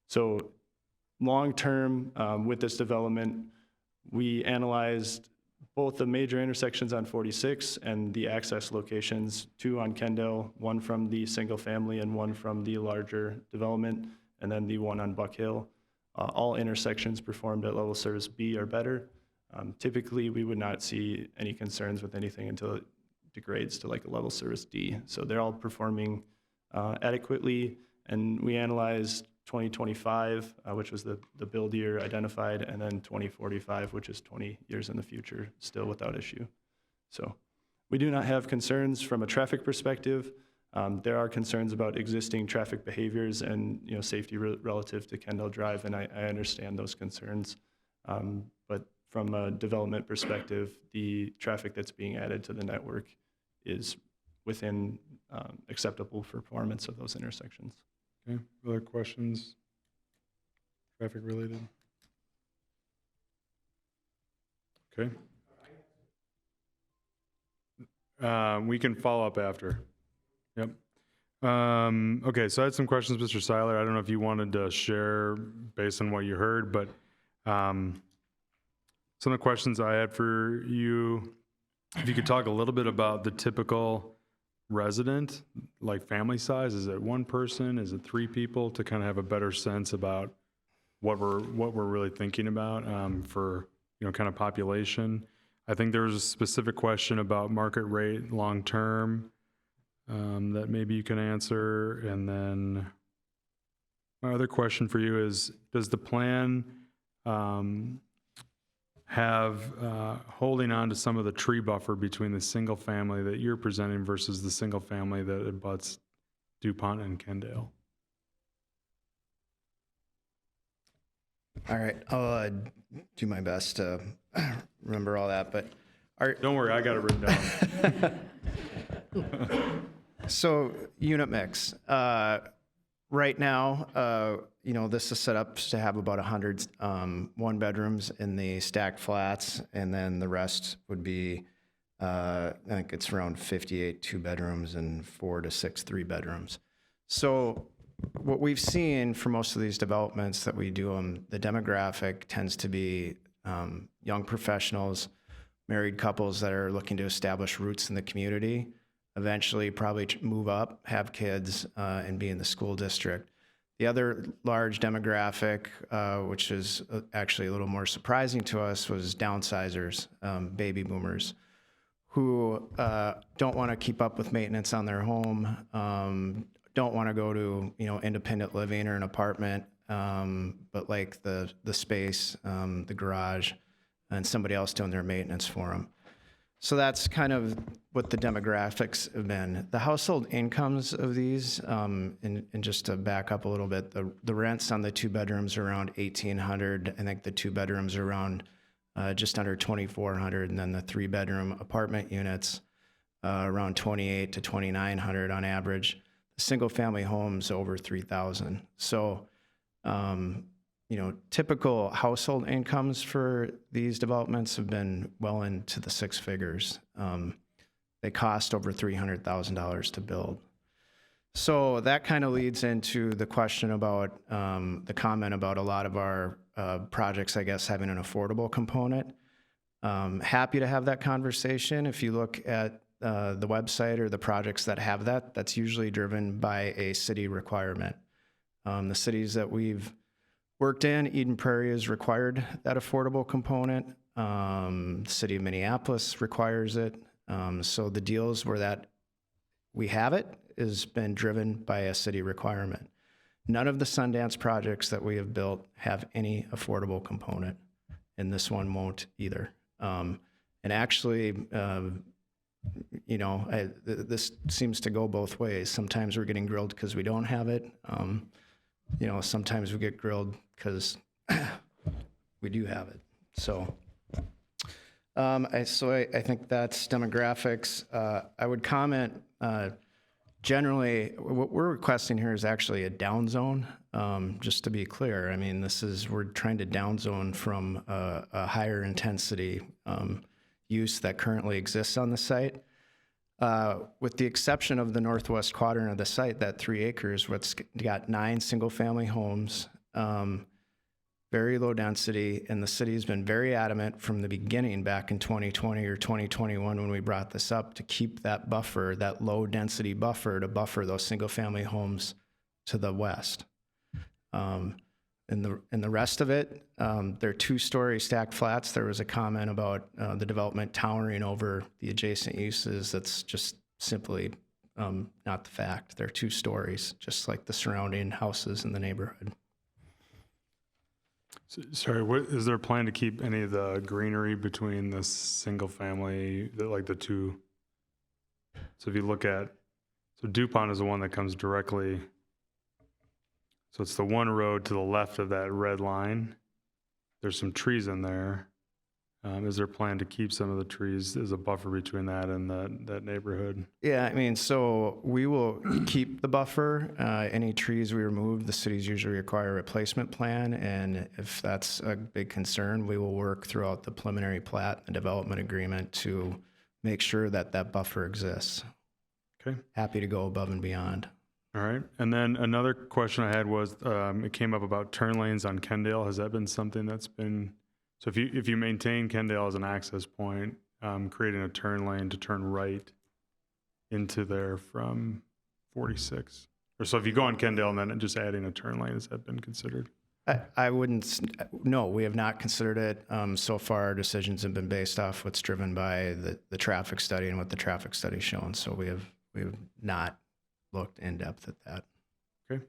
So long-term, with this development, we analyzed both the major intersections on 46 and the access locations, 2 on Kendale, 1 from the single family and 1 from the larger development, and then the 1 on Buck Hill. All intersections performed at level service B or better. Typically, we would not see any concerns with anything until it degrades to like a level service D. So they're all performing adequately, and we analyzed 2025, which was the build year identified, and then 2045, which is 20 years in the future, still without issue. So we do not have concerns from a traffic perspective. There are concerns about existing traffic behaviors and safety relative to Kendall Drive, and I understand those concerns. But from a development perspective, the traffic that's being added to the network is within acceptable performance of those intersections. Okay, other questions? Traffic related? Okay. We can follow up after. Yep. Okay, so I had some questions, Mr. Seiler. I don't know if you wanted to share based on what you heard, but some of the questions I had for you, if you could talk a little bit about the typical resident, like family size. Is it 1 person? Is it 3 people? To kind of have a better sense about what we're really thinking about for kind of population. I think there was a specific question about market rate long term that maybe you can answer. And then my other question for you is, does the plan have holding on to some of the tree buffer between the single family that you're presenting versus the single family that abuts DuPont and Kendale? All right, I'll do my best to remember all that, but don't worry, I got it written down. So unit mix. Right now, this is set up to have about 100 one-bedrooms in the stacked flats, and then the rest would be, I think it's around 58 2-bedrooms and 4 to 6 3-bedrooms. So what we've seen for most of these developments that we do, the demographic tends to be young professionals, married couples that are looking to establish roots in the community, eventually probably move up, have kids, and be in the school district. The other large demographic, which is actually a little more surprising to us, was downsizers, baby boomers, who don't want to keep up with maintenance on their home, don't want to go to independent living or an apartment, but like the space, the garage, and somebody else doing their maintenance for them. So that's kind of what the demographics have been. The household incomes of these, and just to back up a little bit, the rents on the 2 bedrooms are around $1,800. I think the 2 bedrooms are around just under $2,400, and then the 3-bedroom apartment units around $2,800 to $2,900 on average. The single-family homes over $3,000. So, typical household incomes for these developments have been well into the 6 figures. They cost over $300,000 to build. So that kind of leads into the question about the comment about a lot of our projects, I guess, having an affordable component. Happy to have that conversation. If you look at the website or the projects that have that, that's usually driven by a city requirement. The cities that we've worked in, Eden Prairie has required that affordable component. The city of Minneapolis requires it. So the deals where that we have it has been driven by a city requirement. None of the Sundance projects that we have built have any affordable component, and this one won't either. And actually, this seems to go both ways. Sometimes we're getting grilled because we don't have it. Sometimes we get grilled because we do have it. So, I think that's demographics. I would comment, generally, what we're requesting here is actually a down zone, just to be clear. I mean, we're trying to down zone from a higher intensity use that currently exists on the site. With the exception of the northwest quadrant of the site, that 3 acres, what's got 9 single-family homes, very low density, and the city's been very adamant from the beginning back in 2020 or 2021 when we brought this up to keep that buffer, that low-density buffer, to buffer those single-family homes to the west. And the rest of it, they're 2-story stacked flats. There was a comment about the development towering over the adjacent uses. That's just simply not the fact. They're 2 stories, just like the surrounding houses in the neighborhood. Sorry, is there a plan to keep any of the greenery between the single family, like the two? So if you look at, DuPont is the one that comes directly. So it's the one road to the left of that red line. There's some trees in there. Is there a plan to keep some of the trees as a buffer between that and that neighborhood? Yeah, I mean, so we will keep the buffer. Any trees we remove, the cities usually require a replacement plan, and if that's a big concern, we will work throughout the preliminary plat and development agreement to make sure that that buffer exists. Okay. Happy to go above and beyond. All right. And then another question I had was, it came up about turn lanes on Kendale. Has that been something that's been, so if you maintain Kendale as an access point, creating a turn lane to turn right into there from 46? Or so if you go on Kendale and then just adding a turn lane, has that been considered? I wouldn't, no, we have not considered it. So far, our decisions have been based off what's driven by the traffic study and what the traffic study's shown. So we have not looked in depth at that. Okay.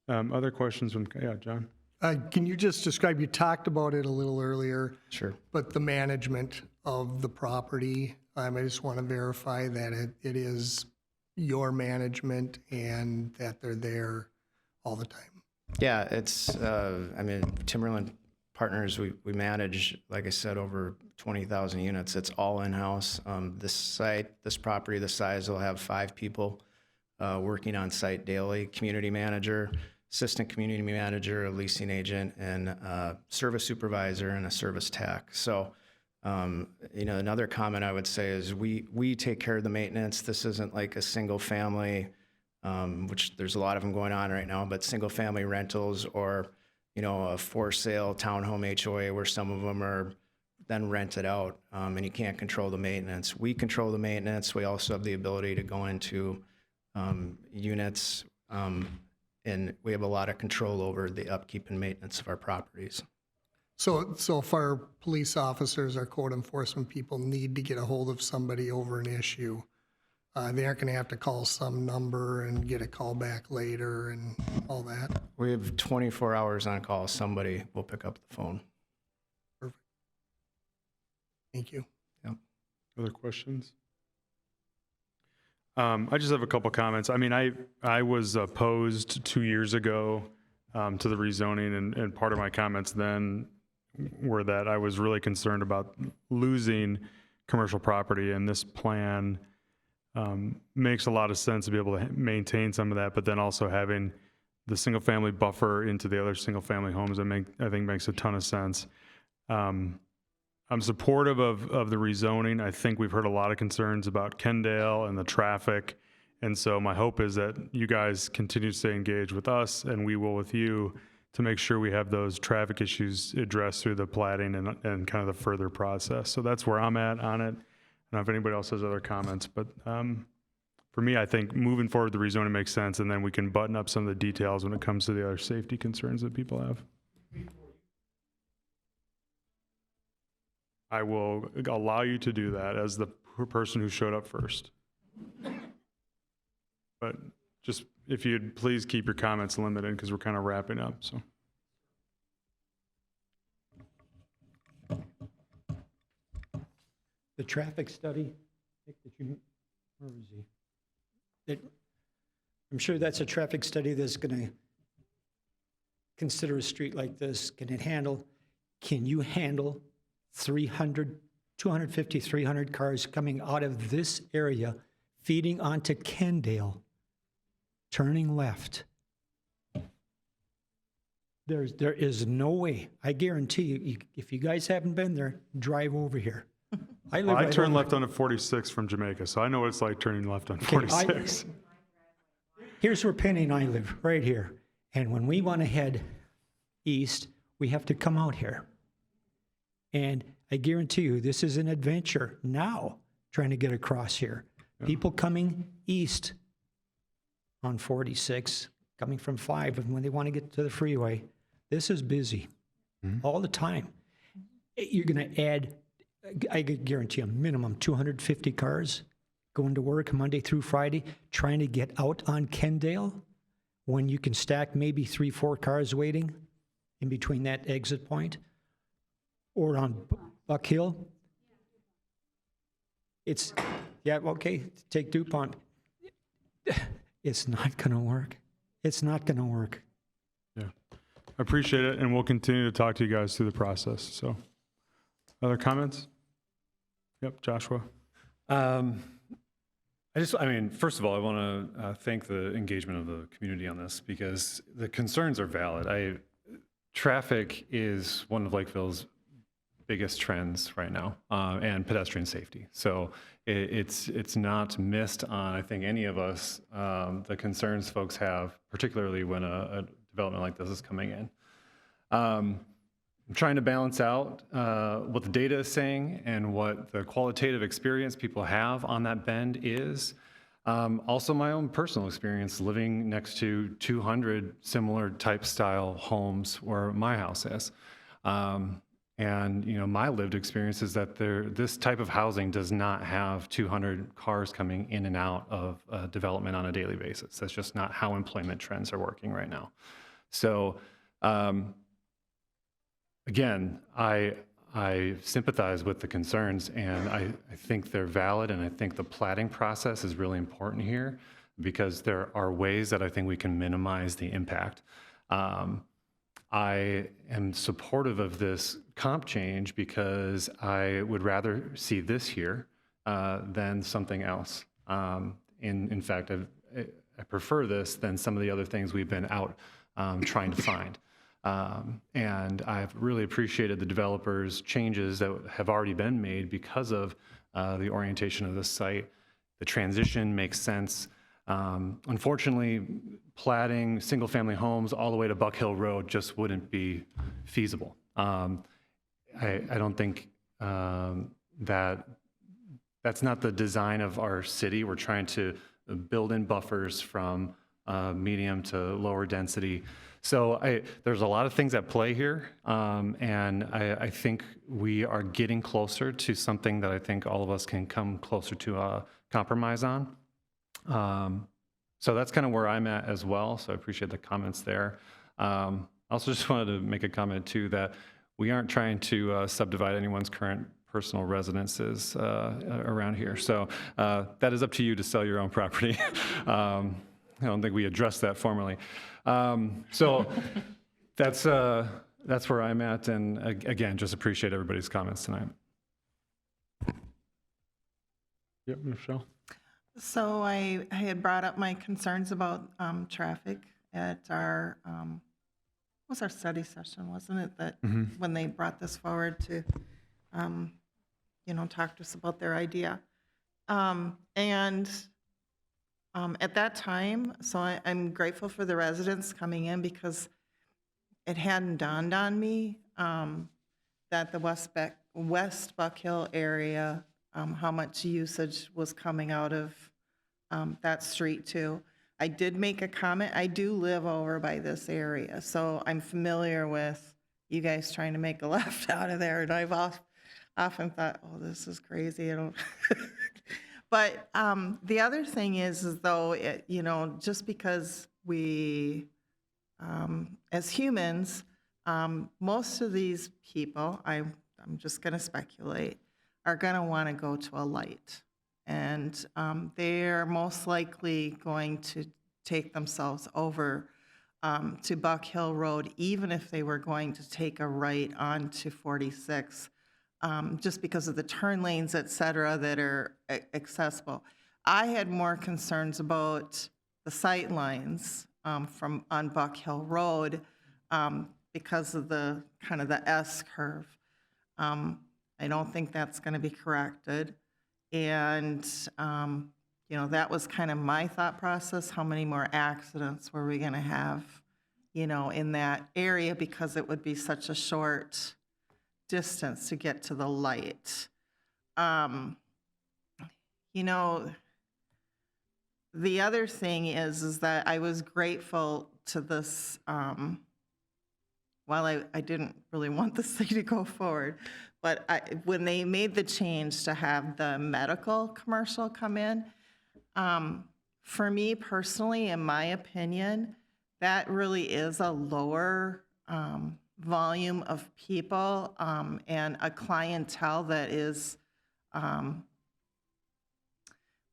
Other questions from, John? Can you just describe, you talked about it a little earlier. Sure. But the management of the property, I just want to verify that it is your management and that they're there all the time. Yeah, it's, Timberland Partners, we manage, like I said, over 20,000 units. It's all in-house. This site, this property, this size will have 5 people working on site daily: community manager, assistant community manager, a leasing agent, and a service supervisor and a service tech. So, another comment I would say is we take care of the maintenance. This isn't like a single family, which there's a lot of them going on right now, but single family rentals or, a for sale townhome HOA where some of them are then rented out, and you can't control the maintenance. We control the maintenance. We also have the ability to go into units, and we have a lot of control over the upkeep and maintenance of our properties. So if our police officers, our code enforcement people need to get a hold of somebody over an issue, they aren't going to have to call some number and get a call back later and all that? We have 24 hours on call. Somebody will pick up the phone. Perfect. Thank you. Yep. Other questions? I just have a couple comments. I mean, I was opposed 2 years ago to the rezoning, and part of my comments then were that I was really concerned about losing commercial property, and this plan makes a lot of sense to be able to maintain some of that, but then also having the single-family buffer into the other single-family homes, I think makes a ton of sense. I'm supportive of the rezoning. I think we've heard a lot of concerns about Kendale and the traffic. And so my hope is that you guys continue to stay engaged with us, and we will with you, to make sure we have those traffic issues addressed through the platting and kind of the further process. So that's where I'm at on it. know if anybody else has other comments, but for me, I think moving forward, the rezoning makes sense, and then we can button up some of the details when it comes to the other safety concerns that people have. I will allow you to do that as the person who showed up first. But just, if you'd please keep your comments limited, because we're kind of wrapping up, so. The traffic study, Nick, where is he? I'm sure that's a traffic study that's going to consider a street like this. Can you handle 250, 300 cars coming out of this area, feeding onto Kendale, turning left? There is no way. I guarantee you, if you guys haven't been there, drive over here. I turn left onto 46 from Jamaica, so I know what it's like turning left on 46. Here's where Penny and I live, right here. And when we want to head east, we have to come out here. And I guarantee you, this is an adventure now, trying to get across here. Yeah. People coming east on 46, coming from 5, and when they want to get to the freeway, this is busy all the time. You're going to add, I guarantee a minimum 250 cars going to work Monday through Friday, trying to get out on Kendale, when you can stack maybe 3-4 cars waiting in between that exit point, or on Buck Hill. It's, yeah, okay, take DuPont. It's not going to work. It's not going to work. Yeah, I appreciate it, and we'll continue to talk to you guys through the process. So, other comments? Yep, Joshua. First of all, I want to thank the engagement of the community on this, because the concerns are valid. Traffic is one of Lakeville's biggest trends right now, and pedestrian safety. So it's not missed on, I think, any of us, the concerns folks have, particularly when a development like this is coming in. I'm trying to balance out what the data is saying and what the qualitative experience people have on that bend is. Also my own personal experience living next to 200 similar type style homes where my house is. And my lived experience is that this type of housing does not have 200 cars coming in and out of development on a daily basis. That's just not how employment trends are working right now. So again, I sympathize with the concerns, and I think they're valid, and I think the platting process is really important here, because there are ways that I think we can minimize the impact. I am supportive of this comp change because I would rather see this here than something else. In fact, I prefer this than some of the other things we've been out trying to find. And I've really appreciated the developers' changes that have already been made because of the orientation of this site. The transition makes sense. Unfortunately, platting single-family homes all the way to Buck Hill Road just wouldn't be feasible. I don't think that's not the design of our city. We're trying to build in buffers from medium to lower density. So there's a lot of things at play here, and I think we are getting closer to something that I think all of us can come closer to a compromise on. So that's kind of where I'm at as well, so I appreciate the comments there. I also just wanted to make a comment too that we aren't trying to subdivide anyone's current personal residences around here. So that is up to you to sell your own property. I don't think we addressed that formally. So that's where I'm at, and again, just appreciate everybody's comments tonight. Yep, Michelle. So I had brought up my concerns about traffic at our, was our study session, wasn't it? That when they brought this forward to, talk to us about their idea. And at that time, so I'm grateful for the residents coming in, because it hadn't dawned on me that the West Buck Hill area how much usage was coming out of that street too. I did make a comment. I do live over by this area, so I'm familiar with you guys trying to make a left out of there. And I've often thought, oh, this is crazy. I don't. But the other thing is though, just because we, as humans, most of these people, I'm just going to speculate, are going to want to go to a light. And they're most likely going to take themselves over to Buck Hill Road, even if they were going to take a right onto 46, just because of the turn lanes, et cetera, that are accessible. I had more concerns about the sight lines on Buck Hill Road because of the kind of the S curve. I don't think that's going to be corrected. And, that was kind of my thought process. How many more accidents were we going to have, in that area, because it would be such a short distance to get to the light. The other thing is that I was grateful to this, while I didn't really want this thing to go forward, but when they made the change to have the medical commercial come in, for me personally, in my opinion, that really is a lower volume of people and a clientele that is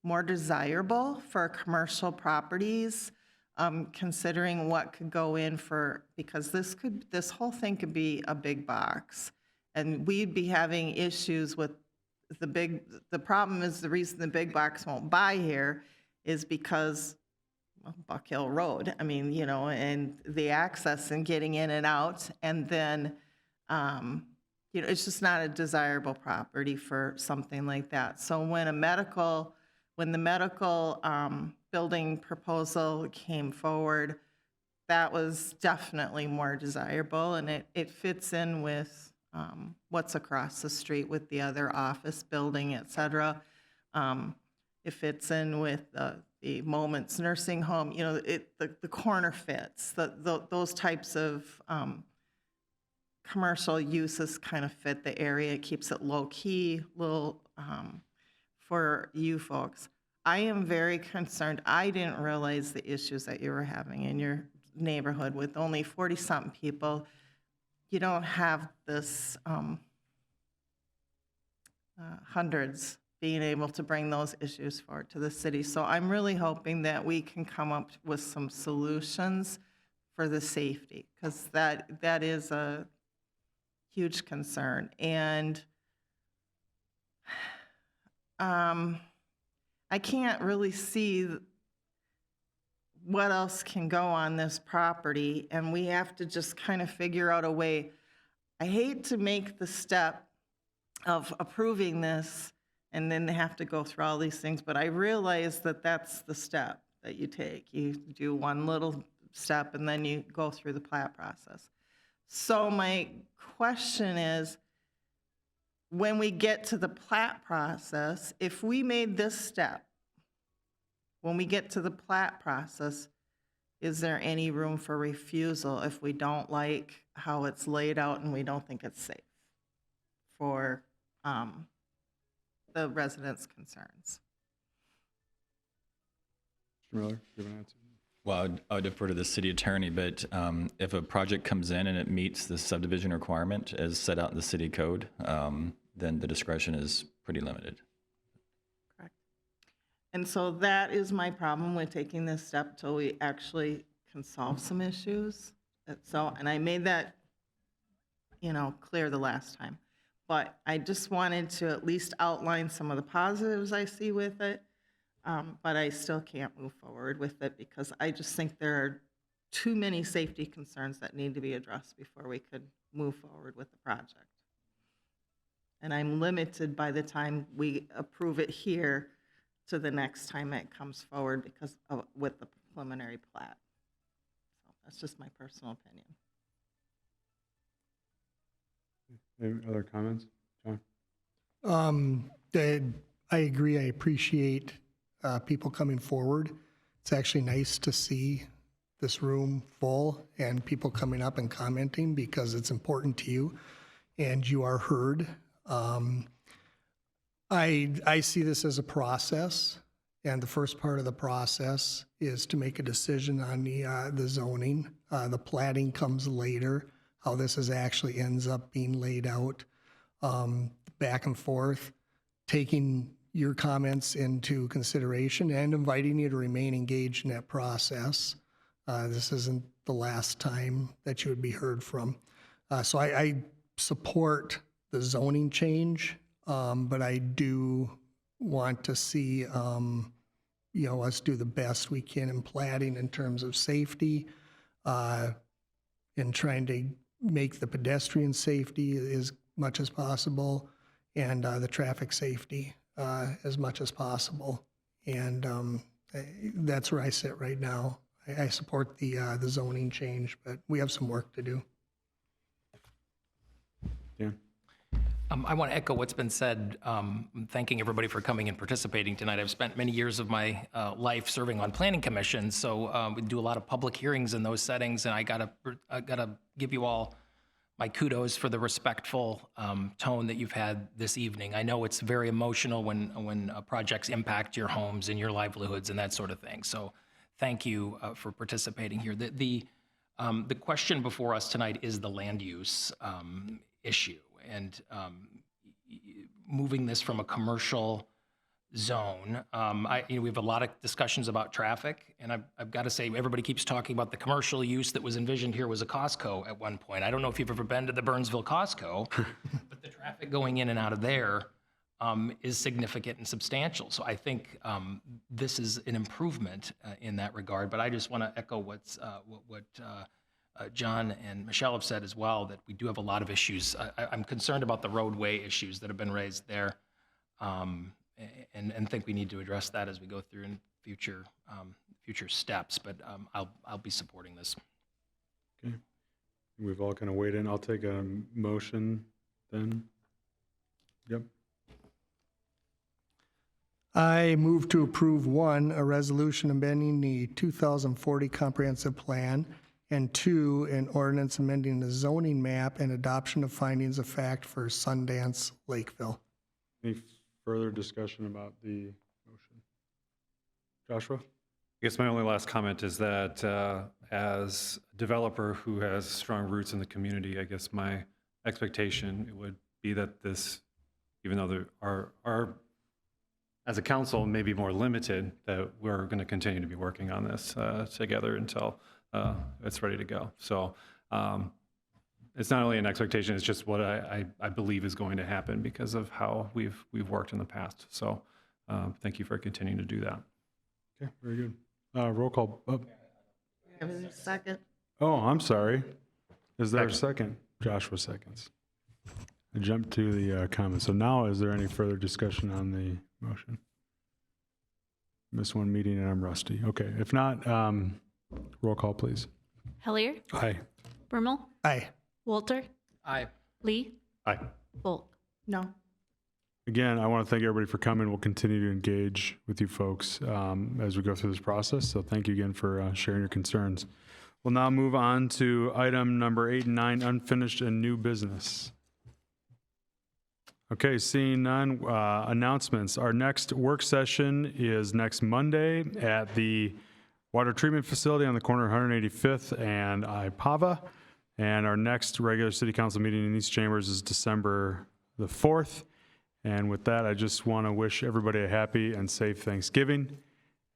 more desirable for commercial properties, considering what could go in for, because this whole thing could be a big box. And we'd be having issues with the problem is the reason the big box won't buy here is because Buck Hill Road. I mean, and the access and getting in and out. And then, it's just not a desirable property for something like that. So when the medical building proposal came forward, that was definitely more desirable, and it fits in with what's across the street with the other office building, et cetera. It fits in with the Moments Nursing Home. The corner fits. Those types of commercial uses kind of fit the area. It keeps it low key, little for you folks. I am very concerned. I didn't realize the issues that you were having in your neighborhood with only 40-something people. You don't have this hundreds being able to bring those issues forward to the city. So I'm really hoping that we can come up with some solutions for the safety, because that is a huge concern. And I can't really see what else can go on this property, and we have to just kind of figure out a way. I hate to make the step of approving this and then have to go through all these things, but I realize that that's the step that you take. You do one little step and then you go through the plat process. So my question is, when we get to the plat process, if we made this step, when we get to the plat process, is there any room for refusal if we don't like how it's laid out and we don't think it's safe for the residents' concerns? Mr. Miller, do you have an answer? Well, I would defer to the city attorney, but if a project comes in and it meets the subdivision requirement as set out in the city code, then the discretion is pretty limited. Correct. And so that is my problem with taking this step till we actually can solve some issues. And I made that, clear the last time. But I just wanted to at least outline some of the positives I see with it. But I still can't move forward with it because I just think there are too many safety concerns that need to be addressed before we could move forward with the project. And I'm limited by the time we approve it here to the next time it comes forward because with the preliminary plat. So that's just my personal opinion. Any other comments, John? I agree. I appreciate people coming forward. It's actually nice to see this room full and people coming up and commenting because it's important to you and you are heard. I see this as a process, and the first part of the process is to make a decision on the zoning. The plating comes later, how this is actually ends up being laid out, back and forth, taking your comments into consideration and inviting you to remain engaged in that process. This isn't the last time that you would be heard from. So I support the zoning change, but I do want to see us do the best we can in plating in terms of safety, in trying to make the pedestrian safety as much as possible, and the traffic safety as much as possible. And that's where I sit right now. I support the zoning change, but we have some work to do. Yeah. I want to echo what's been said, thanking everybody for coming and participating tonight. I've spent many years of my life serving on planning commissions, so we do a lot of public hearings in those settings, and I gotta give you all my kudos for the respectful tone that you've had this evening. I know it's very emotional when projects impact your homes and your livelihoods and that sort of thing. So thank you for participating here. The question before us tonight is the land use issue, and moving this from a commercial zone. We have a lot of discussions about traffic, and I've got to say, everybody keeps talking about the commercial use that was envisioned here was a Costco at one point. I don't know if you've ever been to the Burnsville Costco, but the traffic going in and out of there is significant and substantial. So I think this is an improvement in that regard. But I just want to echo what John and Michelle have said as well, that we do have a lot of issues. I'm concerned about the roadway issues that have been raised there, and think we need to address that as we go through in future steps. But I'll be supporting this. Okay. We've all kind of weighed in. I'll take a motion then. Yep. I move to approve 1, a resolution amending the 2040 comprehensive plan, and 2, an ordinance amending the zoning map and adoption of findings of fact for Sundance, Lakeville. Any further discussion about the motion? Joshua? I guess my only last comment is that as a developer who has strong roots in the community, I guess my expectation would be that this, even though there are as a council may be more limited, that we're going to continue to be working on this together until it's ready to go. So it's not only an expectation, it's just what I believe is going to happen because of how we've worked in the past. So thank you for continuing to do that. Okay, very good. Roll call. Second. Oh, I'm sorry. Is there a second? Joshua seconds. I jumped to the comments. So now, is there any further discussion on the motion? Missed one meeting and I'm rusty. Okay, if not, roll call, please. Hellier, Aye. Bermel, Aye. Walter, Aye. Lee, Aye. Volk. No. Again, I want to thank everybody for coming. We'll continue to engage with you folks as we go through this process. So thank you again for sharing your concerns. We'll now move on to item number 8 and 9, unfinished and new business. Okay, seeing none, announcements. Our next work session is next Monday at the water treatment facility on the corner of 185th and Ipava. And our next regular city council meeting in these chambers is December the 4th. And with that, I just want to wish everybody a happy and safe Thanksgiving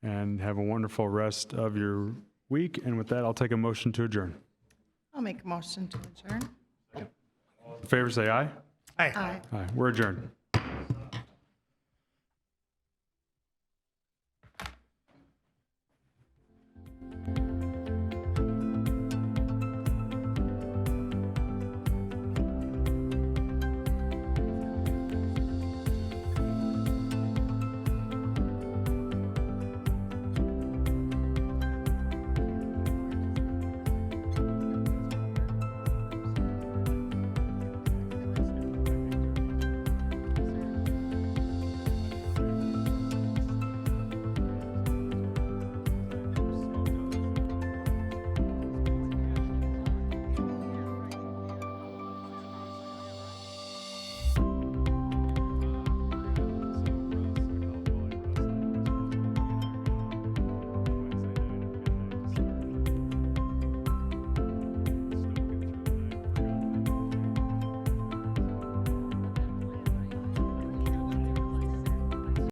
and have a wonderful rest of your week. And with that, I'll take a motion to adjourn. I'll make a motion to adjourn. In favor, say aye. Aye. Aye. Aye. We're adjourned.